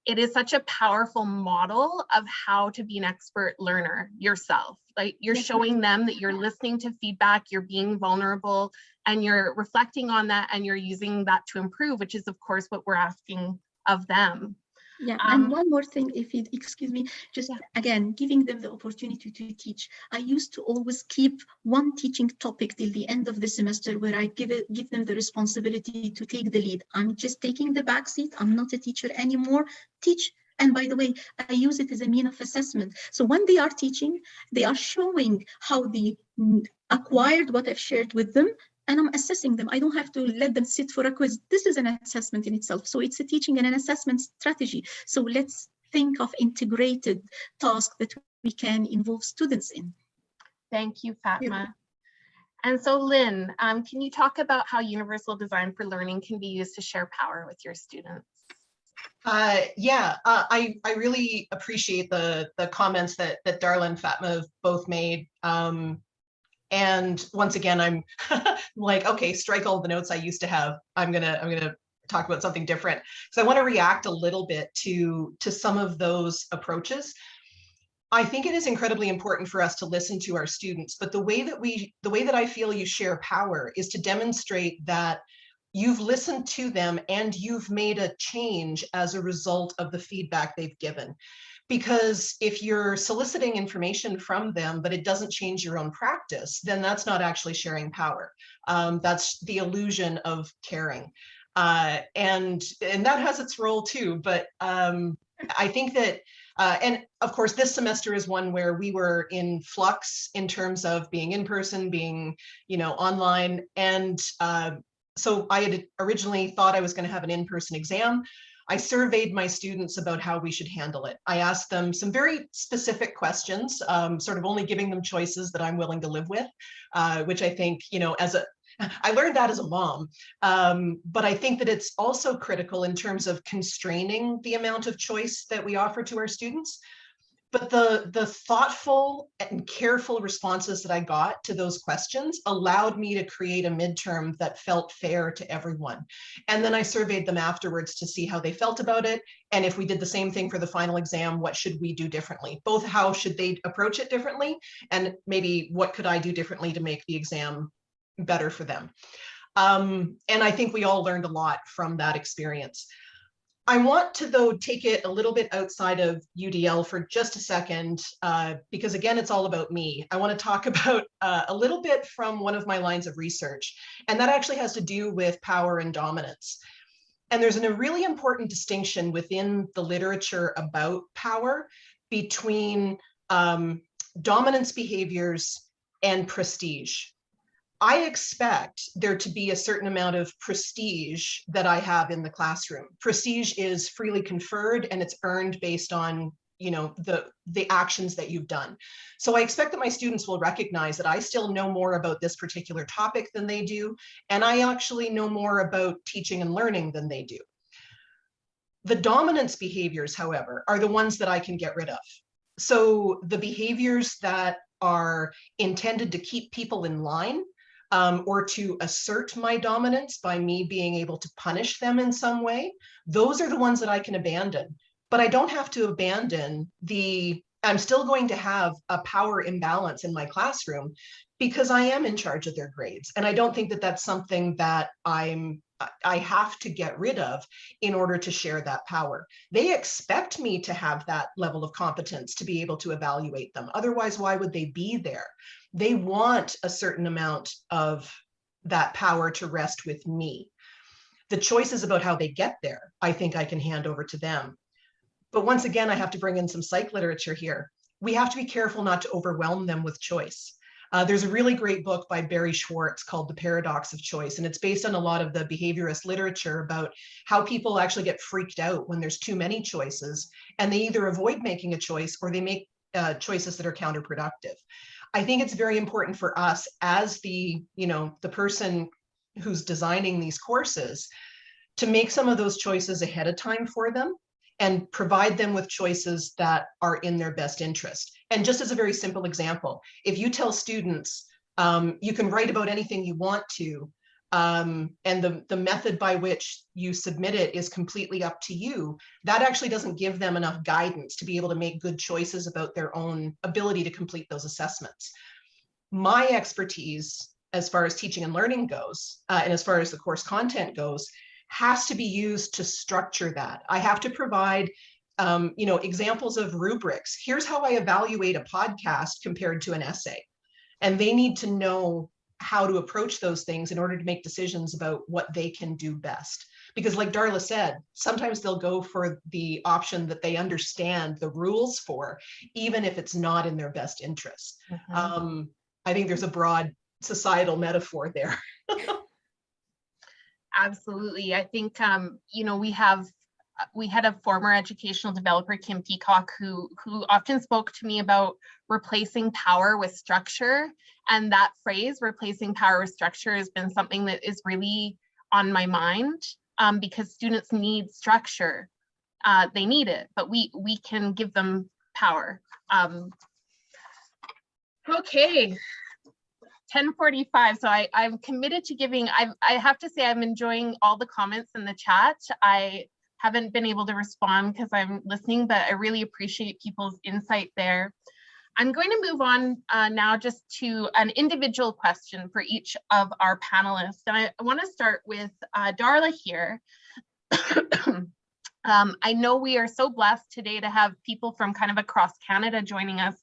it is such a powerful model of how to be an expert learner yourself. Like you're showing them that you're listening to feedback, you're being vulnerable, and you're reflecting on that, and you're using that to improve, which is of course what we're asking of them. Yeah, and one more thing, if you excuse me, just again, giving them the opportunity to teach. I used to always keep one teaching topic till the end of the semester where I give them the responsibility to take the lead. I'm just taking the back seat. I'm not a teacher anymore. Teach. And by the way, I use it as a mean of assessment. So when they are teaching, they are showing how they acquired what I've shared with them, and I'm assessing them. I don't have to let them sit for a quiz. This is an assessment in itself. So it's a teaching and an assessment strategy. So let's think of integrated tasks that we can involve students in. Thank you, Fatma. And so Lynn, can you talk about how universal design for learning can be used to share power with your students? I really appreciate the comments that Darla and Fatma have both made. And once again, I'm like, okay, strike all the notes I used to have. I'm gonna talk about something different. So I want to react a little bit to some of those approaches. I think it is incredibly important for us to listen to our students, but the way that I feel you share power is to demonstrate that you've listened to them and you've made a change as a result of the feedback they've given. Because if you're soliciting information from them, but it doesn't change your own practice, then that's not actually sharing power. That's the illusion of caring. And that has its role too. But I think that, and of course, this semester is one where we were in flux in terms of being in person, being, online. And so I had originally thought I was going to have an in-person exam. I surveyed my students about how we should handle it. I asked them some very specific questions, sort of only giving them choices that I'm willing to live with, which I think, I learned that as a mom, but I think that it's also critical in terms of constraining the amount of choice that we offer to our students. But the thoughtful and careful responses that I got to those questions allowed me to create a midterm that felt fair to everyone. And then I surveyed them afterwards to see how they felt about it. And if we did the same thing for the final exam, what should we do differently? Both how should they approach it differently, and maybe what could I do differently to make the exam better for them. And I think we all learned a lot from that experience. I want to, though, take it a little bit outside of UDL for just a second, because again, it's all about me. I want to talk about a little bit from one of my lines of research, and that actually has to do with power and dominance. And there's a really important distinction within the literature about power between dominance behaviors and prestige. I expect there to be a certain amount of prestige that I have in the classroom. Prestige is freely conferred and it's earned based on, the actions that you've done. So I expect that my students will recognize that I still know more about this particular topic than they do, and I actually know more about teaching and learning than they do. The dominance behaviors, however, are the ones that I can get rid of. So the behaviors that are intended to keep people in line, or to assert my dominance by me being able to punish them in some way, those are the ones that I can abandon. But I don't have to abandon I'm still going to have a power imbalance in my classroom because I am in charge of their grades. And I don't think that that's something that I have to get rid of in order to share that power. They expect me to have that level of competence to be able to evaluate them. Otherwise, why would they be there? They want a certain amount of that power to rest with me. The choices about how they get there, I think I can hand over to them. But once again, I have to bring in some psych literature here. We have to be careful not to overwhelm them with choice. There's a really great book by Barry Schwartz called The Paradox of Choice, and it's based on a lot of the behaviorist literature about how people actually get freaked out when there's too many choices, and they either avoid making a choice or they make choices that are counterproductive. I think it's very important for us as the person who's designing these courses to make some of those choices ahead of time for them and provide them with choices that are in their best interest. And just as a very simple example, if you tell students, you can write about anything you want to, and the method by which you submit it is completely up to you, that actually doesn't give them enough guidance to be able to make good choices about their own ability to complete those assessments. My expertise, as far as teaching and learning goes, and as far as the course content goes, has to be used to structure that. I have to provide examples of rubrics. Here's how I evaluate a podcast compared to an essay. And they need to know how to approach those things in order to make decisions about what they can do best. Because like Darla said, sometimes they'll go for the option that they understand the rules for, even if it's not in their best interest. I think there's a broad societal metaphor there. Absolutely. I think, we had a former educational developer, Kim Peacock, who often spoke to me about replacing power with structure. And that phrase, replacing power with structure, has been something that is really on my mind, because students need structure. They need it, but we can give them power. Okay. 10:45, so I'm committed to giving, I have to say I'm enjoying all the comments in the chat. I haven't been able to respond because I'm listening, but I really appreciate people's insight there. I'm going to move on now just to an individual question for each of our panelists. And I want to start with Darla here. I know we are so blessed today to have people from kind of across Canada joining us,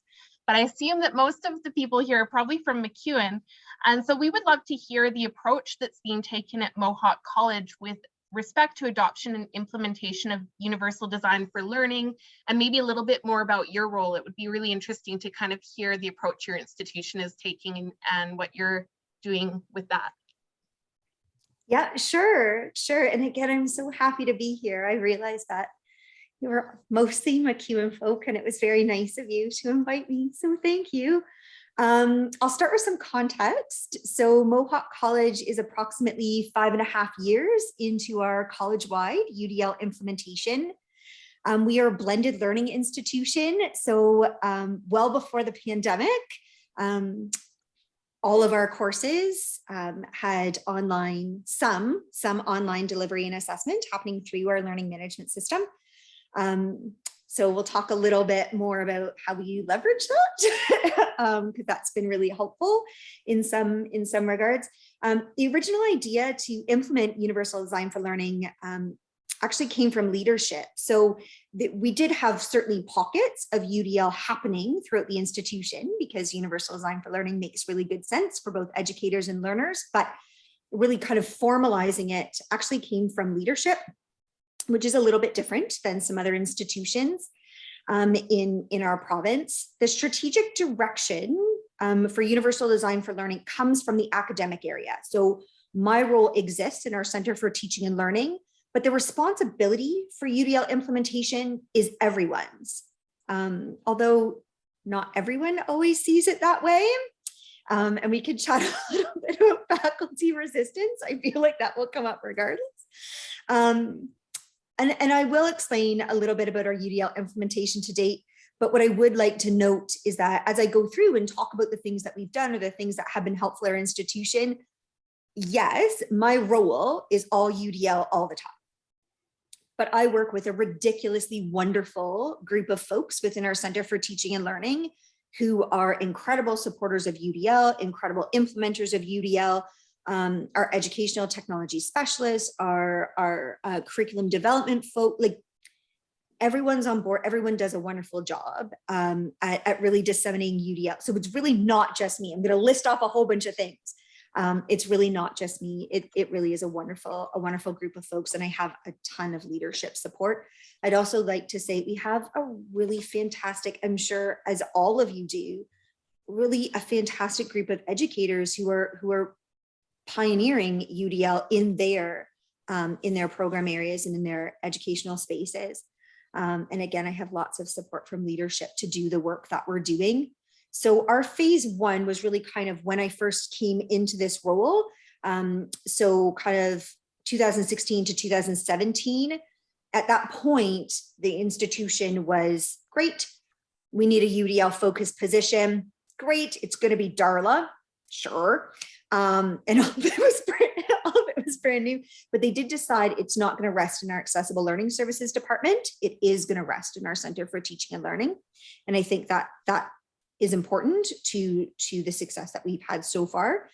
but I assume that most of the people here are probably from MacEwan. And so we would love to hear the approach that's being taken at Mohawk College with respect to adoption and implementation of universal design for learning, and maybe a little bit more about your role. It would be really interesting to kind of hear the approach your institution is taking and what you're doing with that. Yeah, sure. And again, I'm so happy to be here. I realized that you were mostly MacEwan folk, and it was very nice of you to invite me. So thank you. I'll start with some context. So Mohawk College is approximately 5.5 years into our college-wide UDL implementation. We are a blended learning institution. So well before the pandemic, all of our courses had online, some online delivery and assessment happening through our learning management system. So we'll talk a little bit more about how we leverage that, because that's been really helpful in some regards. The original idea to implement universal design for learning actually came from leadership. So we did have certainly pockets of UDL happening throughout the institution, because universal design for learning makes really good sense for both educators and learners, but really kind of formalizing it actually came from leadership, which is a little bit different than some other institutions in our province. The strategic direction for universal design for learning comes from the academic area. So my role exists in our Center for Teaching and Learning, but the responsibility for UDL implementation is everyone's. Although not everyone always sees it that way. And we could chat a little bit about faculty resistance. I feel like that will come up regardless. And I will explain a little bit about our UDL implementation to date, but what I would like to note is that as I go through and talk about the things that we've done or the things that have been helpful in our institution, yes, my role is all UDL all the time. But I work with a ridiculously wonderful group of folks within our Center for Teaching and Learning who are incredible supporters of UDL, incredible implementers of UDL, our educational technology specialists, our curriculum development folk, like everyone's on board. Everyone does a wonderful job at really disseminating UDL. So it's really not just me. I'm going to list off a whole bunch of things. It's really not just me. It really is a wonderful group of folks, and I have a ton of leadership support. I'd also like to say we have a really fantastic, I'm sure as all of you do, really a fantastic group of educators who are pioneering UDL in their program areas and in their educational spaces. And again, I have lots of support from leadership to do the work that we're doing. So our phase one was really kind of when I first came into this role. So kind of 2016 to 2017. At that point, the institution was great. We need a UDL focused position. Great, it's going to be Darla. Sure. And it was All of it was brand new, but they did decide it's not going to rest in our accessible learning services department. It is going to rest in our Center for Teaching and Learning. And I think that that is important to the success that we've had so far.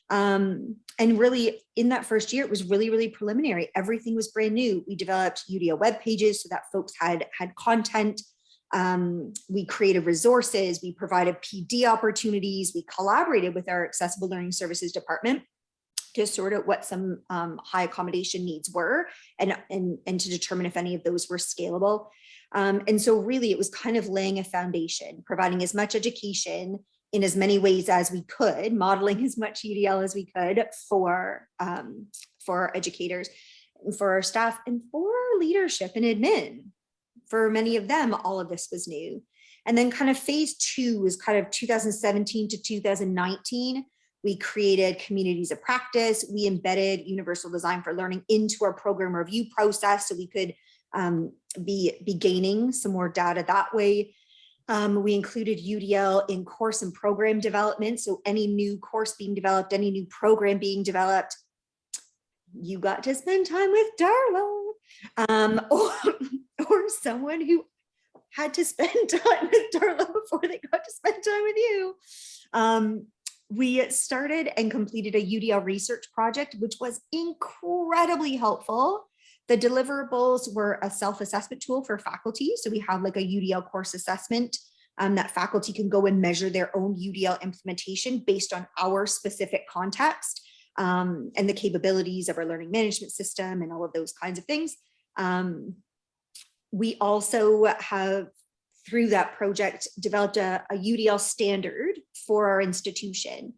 And really in that first year, it was really, really preliminary. Everything was brand new. We developed UDL web pages so that folks had content. We created resources, we provided PD opportunities, we collaborated with our accessible learning services department to sort out what some high accommodation needs were and to determine if any of those were scalable. And so really it was kind of laying a foundation, providing as much education in as many ways as we could, modeling as much UDL as we could for our educators, and for our staff, and for our leadership and admin. For many of them, all of this was new. And then kind of phase two was kind of 2017 to 2019. We created communities of practice. We embedded universal design for learning into our program review process so we could be gaining some more data that way. We included UDL in course and program development. So any new course being developed, any new program being developed, you got to spend time with Darla, or someone who had to spend time with Darla before they got to spend time with you. We started and completed a UDL research project, which was incredibly helpful. The deliverables were a self-assessment tool for faculty. So we have like a UDL course assessment that faculty can go and measure their own UDL implementation based on our specific context and the capabilities of our learning management system and all of those kinds of things. We also have, through that project, developed a UDL standard for our institution.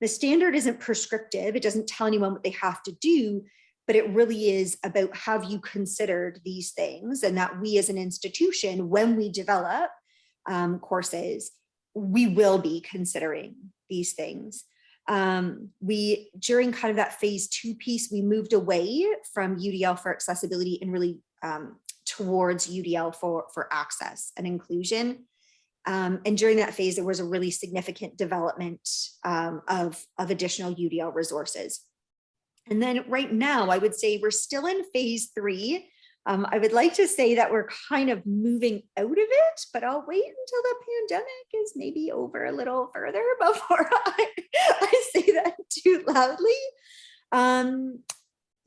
The standard isn't prescriptive. It doesn't tell anyone what they have to do, but it really is about, have you considered these things? And that we as an institution, when we develop courses, we will be considering these things. During kind of that phase two piece, we moved away from UDL for accessibility and really towards UDL for access and inclusion. And during that phase, there was a really significant development of additional UDL resources. And then right now, I would say we're still in phase three. I would like to say that we're kind of moving out of it, but I'll wait until the pandemic is maybe over a little further before I say that too loudly.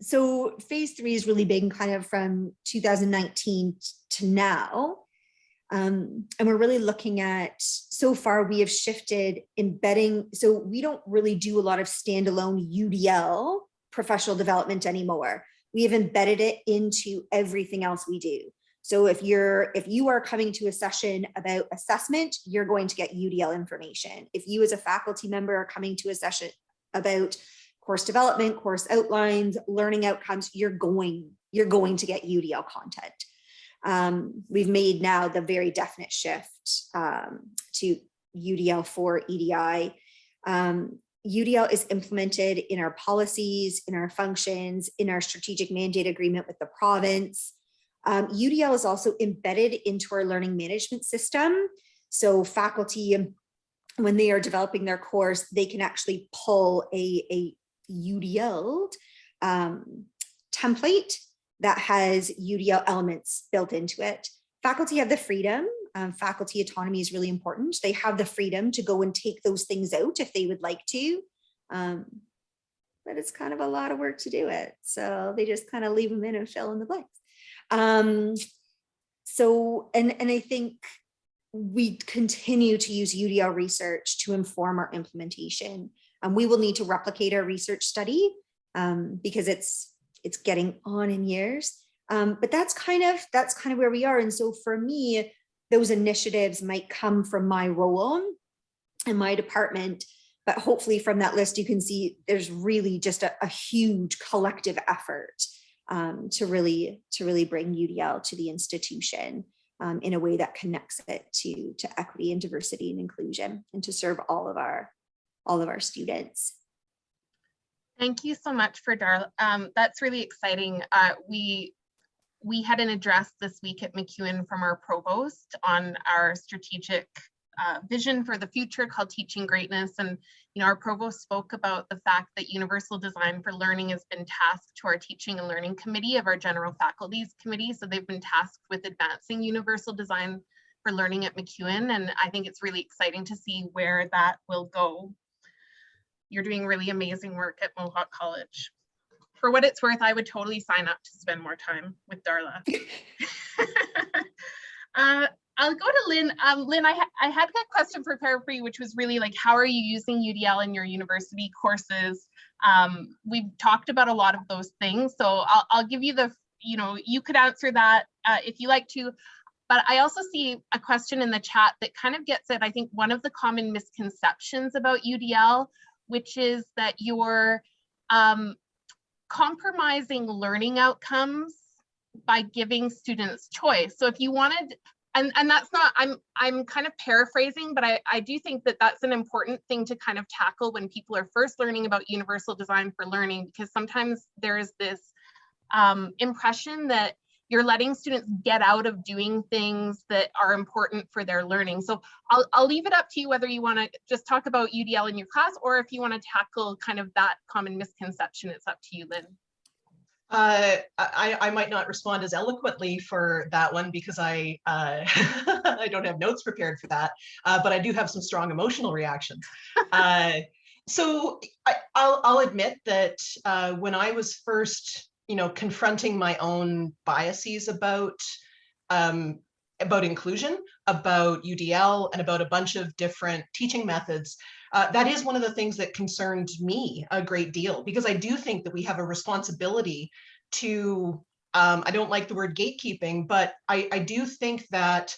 So phase three has really been kind of from 2019 to now. And we're really looking at, so far we have shifted embedding. So we don't really do a lot of standalone UDL professional development anymore. We have embedded it into everything else we do. So if you are coming to a session about assessment, you're going to get UDL information. If you as a faculty member are coming to a session about course development, course outlines, learning outcomes, you're going to get UDL content. We've made now the very definite shift to UDL for EDI. UDL is implemented in our policies, in our functions, in our strategic mandate agreement with the province. UDL is also embedded into our learning management system. So faculty, when they are developing their course, they can actually pull a UDL template that has UDL elements built into it. Faculty have the freedom. Faculty autonomy is really important. They have the freedom to go and take those things out if they would like to, but it's kind of a lot of work to do it. So they just kind of leave them in and fill in the blanks. So I think we continue to use UDL research to inform our implementation. We will need to replicate our research study because it's getting on in years. But that's kind of where we are. And so for me, those initiatives might come from my role in my department, but hopefully from that list, you can see there's really just a huge collective effort to really bring UDL to the institution in a way that connects it to equity and diversity and inclusion, and to serve all of our students. Thank you so much for Darla. That's really exciting. We had an address this week at MacEwan from our provost on our strategic vision for the future called Teaching Greatness. And our provost spoke about the fact that universal design for learning has been tasked to our teaching and learning committee of our general faculties committee. So they've been tasked with advancing universal design for learning at MacEwan. And I think it's really exciting to see where that will go. You're doing really amazing work at Mohawk College. For what it's worth, I would totally sign up to spend more time with Darla. I'll go to Lynn. Lynn, I had a question prepared for you, which was really like, how are you using UDL in your university courses? We've talked about a lot of those things, so I'll give you the, you could answer that if you like to. But I also see a question in the chat that kind of gets at, I think, one of the common misconceptions about UDL, which is that you're compromising learning outcomes by giving students choice. So if you wanted, and that's not, I'm kind of paraphrasing, but I do think that that's an important thing to kind of tackle when people are first learning about universal design for learning, because sometimes there is this impression that you're letting students get out of doing things that are important for their learning. So I'll leave it up to you whether you want to just talk about UDL in your class, or if you want to tackle kind of that common misconception. It's up to you, Lynn. I might not respond as eloquently for that one because I I don't have notes prepared for that, but I do have some strong emotional reactions. So I'll admit that when I was first, confronting my own biases about inclusion, about UDL, and about a bunch of different teaching methods, that is one of the things that concerned me a great deal, because I do think that we have a responsibility to, I don't like the word gatekeeping, but I do think that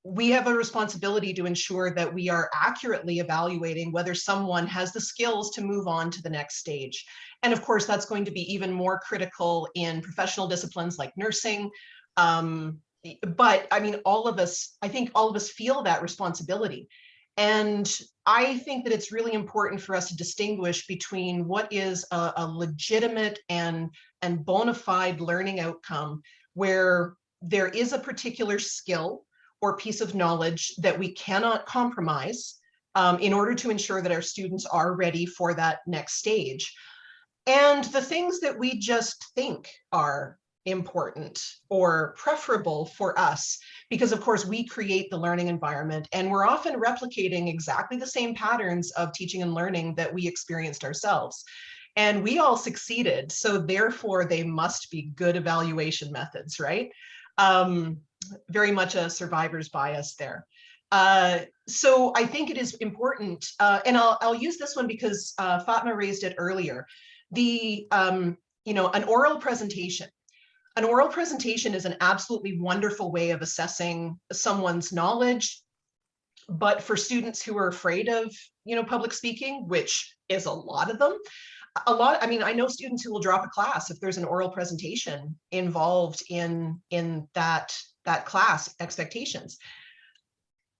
we have a responsibility to ensure that we are accurately evaluating whether someone has the skills to move on to the next stage. And of course, that's going to be even more critical in professional disciplines like nursing. But I mean, I think all of us feel that responsibility. And I think that it's really important for us to distinguish between what is a legitimate and bona fide learning outcome, where there is a particular skill or piece of knowledge that we cannot compromise in order to ensure that our students are ready for that next stage. And the things that we just think are important or preferable for us, because of course we create the learning environment, and we're often replicating exactly the same patterns of teaching and learning that we experienced ourselves. And we all succeeded, so therefore they must be good evaluation methods, right? Very much a survivor's bias there. So I think it is important, and I'll use this one because Fatma raised it earlier. An oral presentation. An oral presentation is an absolutely wonderful way of assessing someone's knowledge, but for students who are afraid of, public speaking, which is a lot of them, I know students who will drop a class if there's an oral presentation involved in that class expectations.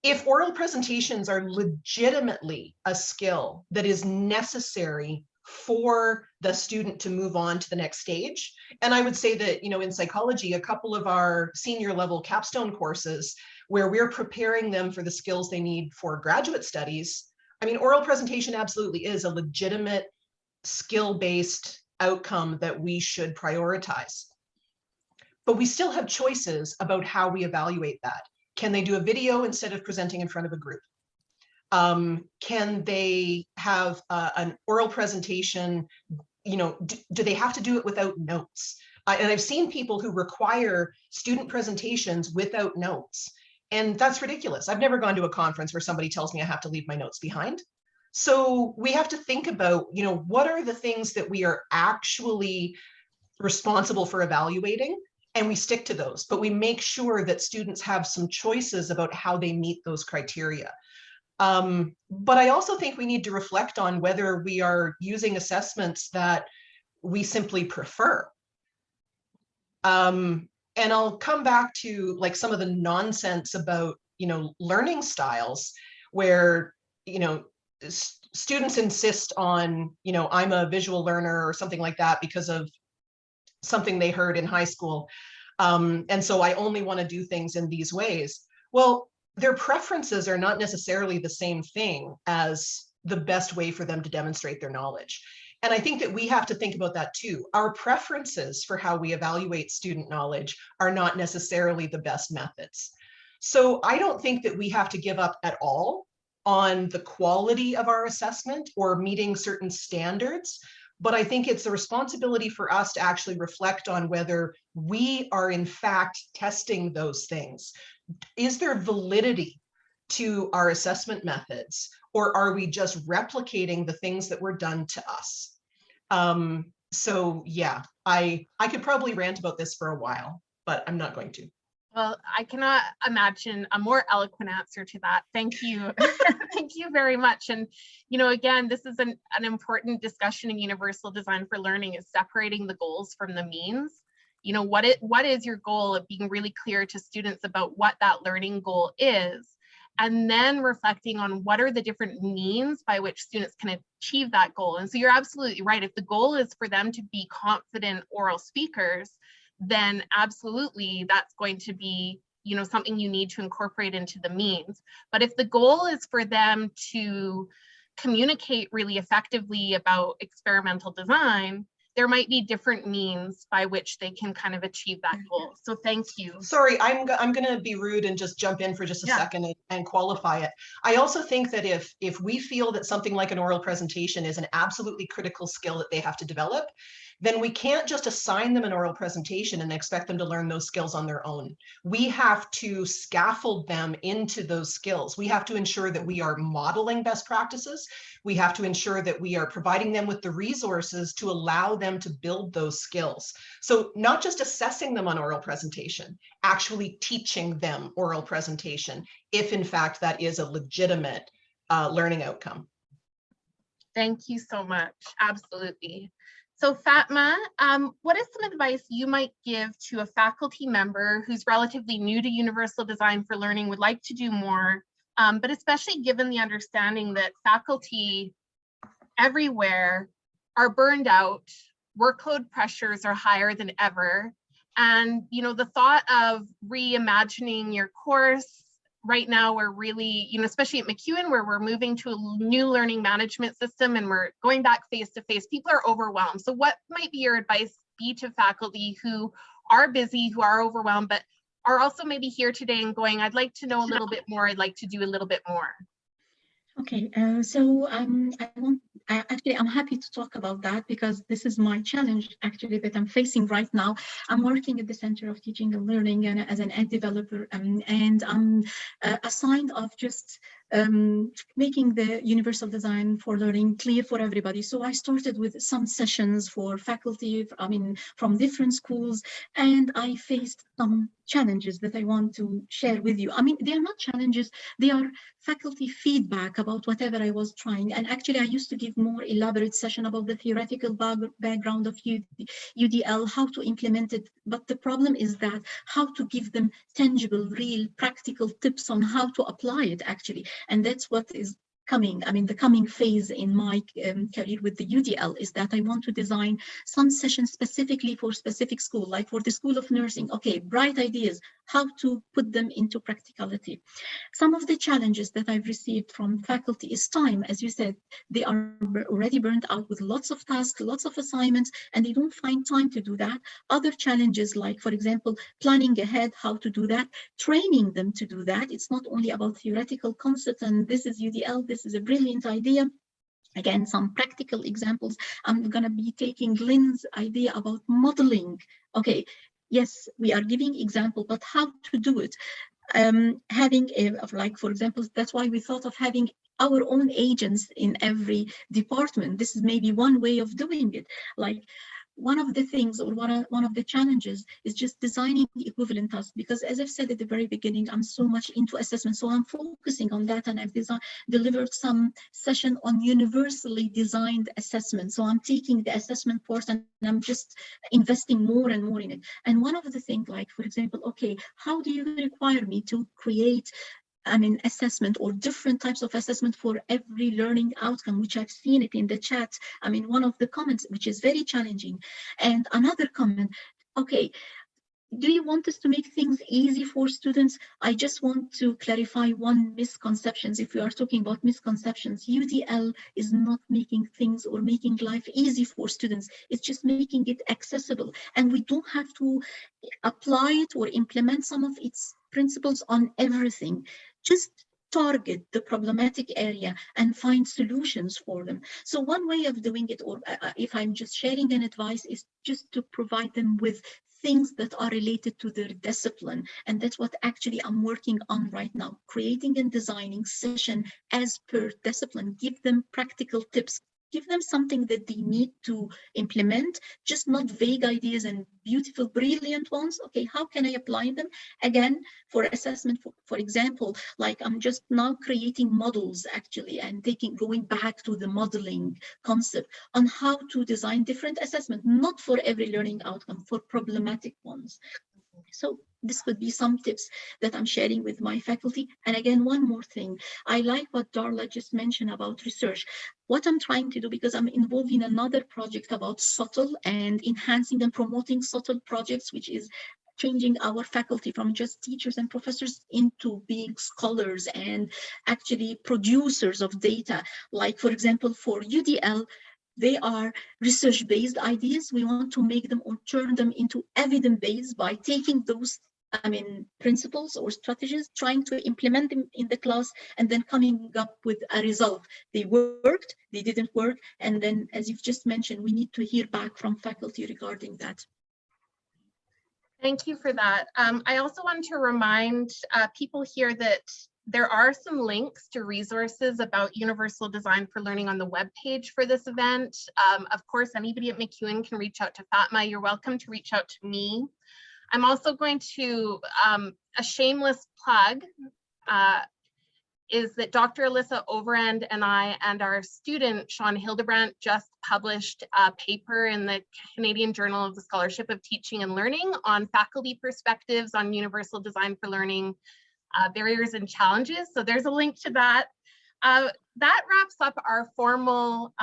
If oral presentations are legitimately a skill that is necessary for the student to move on to the next stage, and I would say that, in psychology, a couple of our senior level capstone courses where we're preparing them for the skills they need for graduate studies, I mean, oral presentation absolutely is a legitimate skill-based outcome that we should prioritize. But we still have choices about how we evaluate that. Can they do a video instead of presenting in front of a group? Can they have an oral presentation? Do they have to do it without notes? And I've seen people who require student presentations without notes, and that's ridiculous. I've never gone to a conference where somebody tells me I have to leave my notes behind. So we have to think about, what are the things that we are actually responsible for evaluating, and we stick to those, but we make sure that students have some choices about how they meet those criteria. But I also think we need to reflect on whether we are using assessments that we simply prefer. And I'll come back to like some of the nonsense about, learning styles where, students insist on, I'm a visual learner or something like that because of something they heard in high school. And so I only want to do things in these ways. Well, their preferences are not necessarily the same thing as the best way for them to demonstrate their knowledge. And I think that we have to think about that too. Our preferences for how we evaluate student knowledge are not necessarily the best methods. So I don't think that we have to give up at all on the quality of our assessment or meeting certain standards. But I think it's a responsibility for us to actually reflect on whether we are in fact testing those things. Is there validity to our assessment methods, or are we just replicating the things that were done to us? So yeah, I could probably rant about this for a while, but I'm not going to. Well, I cannot imagine a more eloquent answer to that. Thank you. Thank you very much. And, you know, again, this is an important discussion in universal design for learning, is separating the goals from the means. You know, what is your goal, of being really clear to students about what that learning goal is, and then reflecting on what are the different means by which students can achieve that goal. And so you're absolutely right. If the goal is for them to be confident oral speakers, then absolutely that's going to be, you know, something you need to incorporate into the means. But if the goal is for them to communicate really effectively about experimental design, there might be different means by which they can kind of achieve that goal. So thank you. Sorry, I'm going to be rude and just jump in for just a second and qualify it. I also think that if we feel that something like an oral presentation is an absolutely critical skill that they have to develop, then we can't just assign them an oral presentation and expect them to learn those skills on their own. We have to scaffold them into those skills. We have to ensure that we are modeling best practices. We have to ensure that we are providing them with the resources to allow them to build those skills. So not just assessing them on oral presentation, actually teaching them oral presentation, if in fact that is a legitimate learning outcome. Thank you so much. Absolutely. So Fatma, what is some advice you might give to a faculty member who's relatively new to universal design for learning, would like to do more, but especially given the understanding that faculty everywhere are burned out, workload pressures are higher than ever, and you know, the thought of reimagining your course right now, we're really, you know, especially at MacEwan, where we're moving to a new learning management system and we're going back face-to-face, people are overwhelmed. So what might be your advice be to faculty who are busy, who are overwhelmed, but are also maybe here today and going, I'd like to know a little bit more, I'd like to do a little bit more? Okay, I'm happy to talk about that, because this is my challenge actually that I'm facing right now. I'm working at the Center of Teaching and Learning and as an ed developer, and I'm assigned of just making the universal design for learning clear for everybody. So I started with some sessions for faculty, from different schools, and I faced some challenges that I want to share with you. They are not challenges, they are faculty feedback about whatever I was trying. And actually, I used to give more elaborate session about the theoretical background of UDL, how to implement it. But the problem is that how to give them tangible, real, practical tips on how to apply it actually. And that's what is coming. The coming phase in my career with the UDL is that I want to design some sessions specifically for specific school, like for the School of Nursing. Okay, bright ideas, how to put them into practicality. Some of the challenges that I've received from faculty is time. As you said, they are already burnt out with lots of tasks, lots of assignments, and they don't find time to do that. Other challenges, like, for example, planning ahead, how to do that, training them to do that. It's not only about theoretical concepts and this is UDL, this is a brilliant idea. Again, some practical examples. I'm going to be taking Lynn's idea about modeling. Okay, yes, we are giving example, but how to do it? For example, that's why we thought of having our own agents in every department. This is maybe one way of doing it. Like, one of the things, or one of the challenges, is just designing the equivalent task, because as I've said at the very beginning, I'm so much into assessment, so I'm focusing on that, and I've delivered some session on universally designed assessment. So I'm taking the assessment course and I'm just investing more and more in it. And one of the things, like, for example, okay, how do you require me to create assessment or different types of assessment for every learning outcome, which I've seen it in the chat. One of the comments, which is very challenging. And another comment, okay, do you want us to make things easy for students? I just want to clarify one misconception. If we are talking about misconceptions, UDL is not making things or making life easy for students. It's just making it accessible. And we don't have to apply it or implement some of its principles on everything. Just target the problematic area and find solutions for them. So one way of doing it, or if I'm just sharing an advice, is just to provide them with things that are related to their discipline. And that's what actually I'm working on right now, creating and designing session as per discipline, give them practical tips, give them something that they need to implement, just not vague ideas and beautiful, brilliant ones. Okay, how can I apply them? Again, for assessment, for example, like I'm just now creating models actually and going back to the modeling concept on how to design different assessment, not for every learning outcome, for problematic ones. So this could be some tips that I'm sharing with my faculty. And again, one more thing, I like what Darla just mentioned about research. What I'm trying to do, because I'm involved in another project about subtle and enhancing and promoting subtle projects, which is changing our faculty from just teachers and professors into being scholars and actually producers of data. Like, for example, for UDL, they are research-based ideas. We want to make them or turn them into evidence-based by taking those, principles or strategies, trying to implement them in the class, and then coming up with a result. They worked, they didn't work, and then, as you've just mentioned, we need to hear back from faculty regarding that. Thank you for that. I also want to remind people here that there are some links to resources about universal design for learning on the webpage for this event. Of course, anybody at MacEwan can reach out to Fatma. You're welcome to reach out to me. I'm also going to, a shameless plug, is that Dr. Alyssa Overend and I and our student, Sean Hildebrandt, just published a paper in the Canadian Journal of the Scholarship of Teaching and Learning on faculty perspectives on universal design for learning, barriers and challenges. So there's a link to that. That wraps up our formal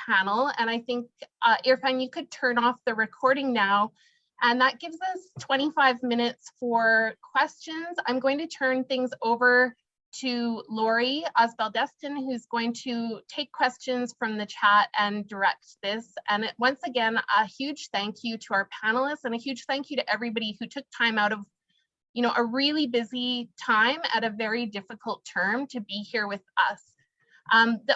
panel. And I think, Irfan, you could turn off the recording now. And that gives us 25 minutes for questions. I'm going to turn things over to Lori Osbaldeston, who's going to take questions from the chat and direct this. And once again, a huge thank you to our panelists and a huge thank you to everybody who took time out of, a really busy time at a very difficult term to be here with us. The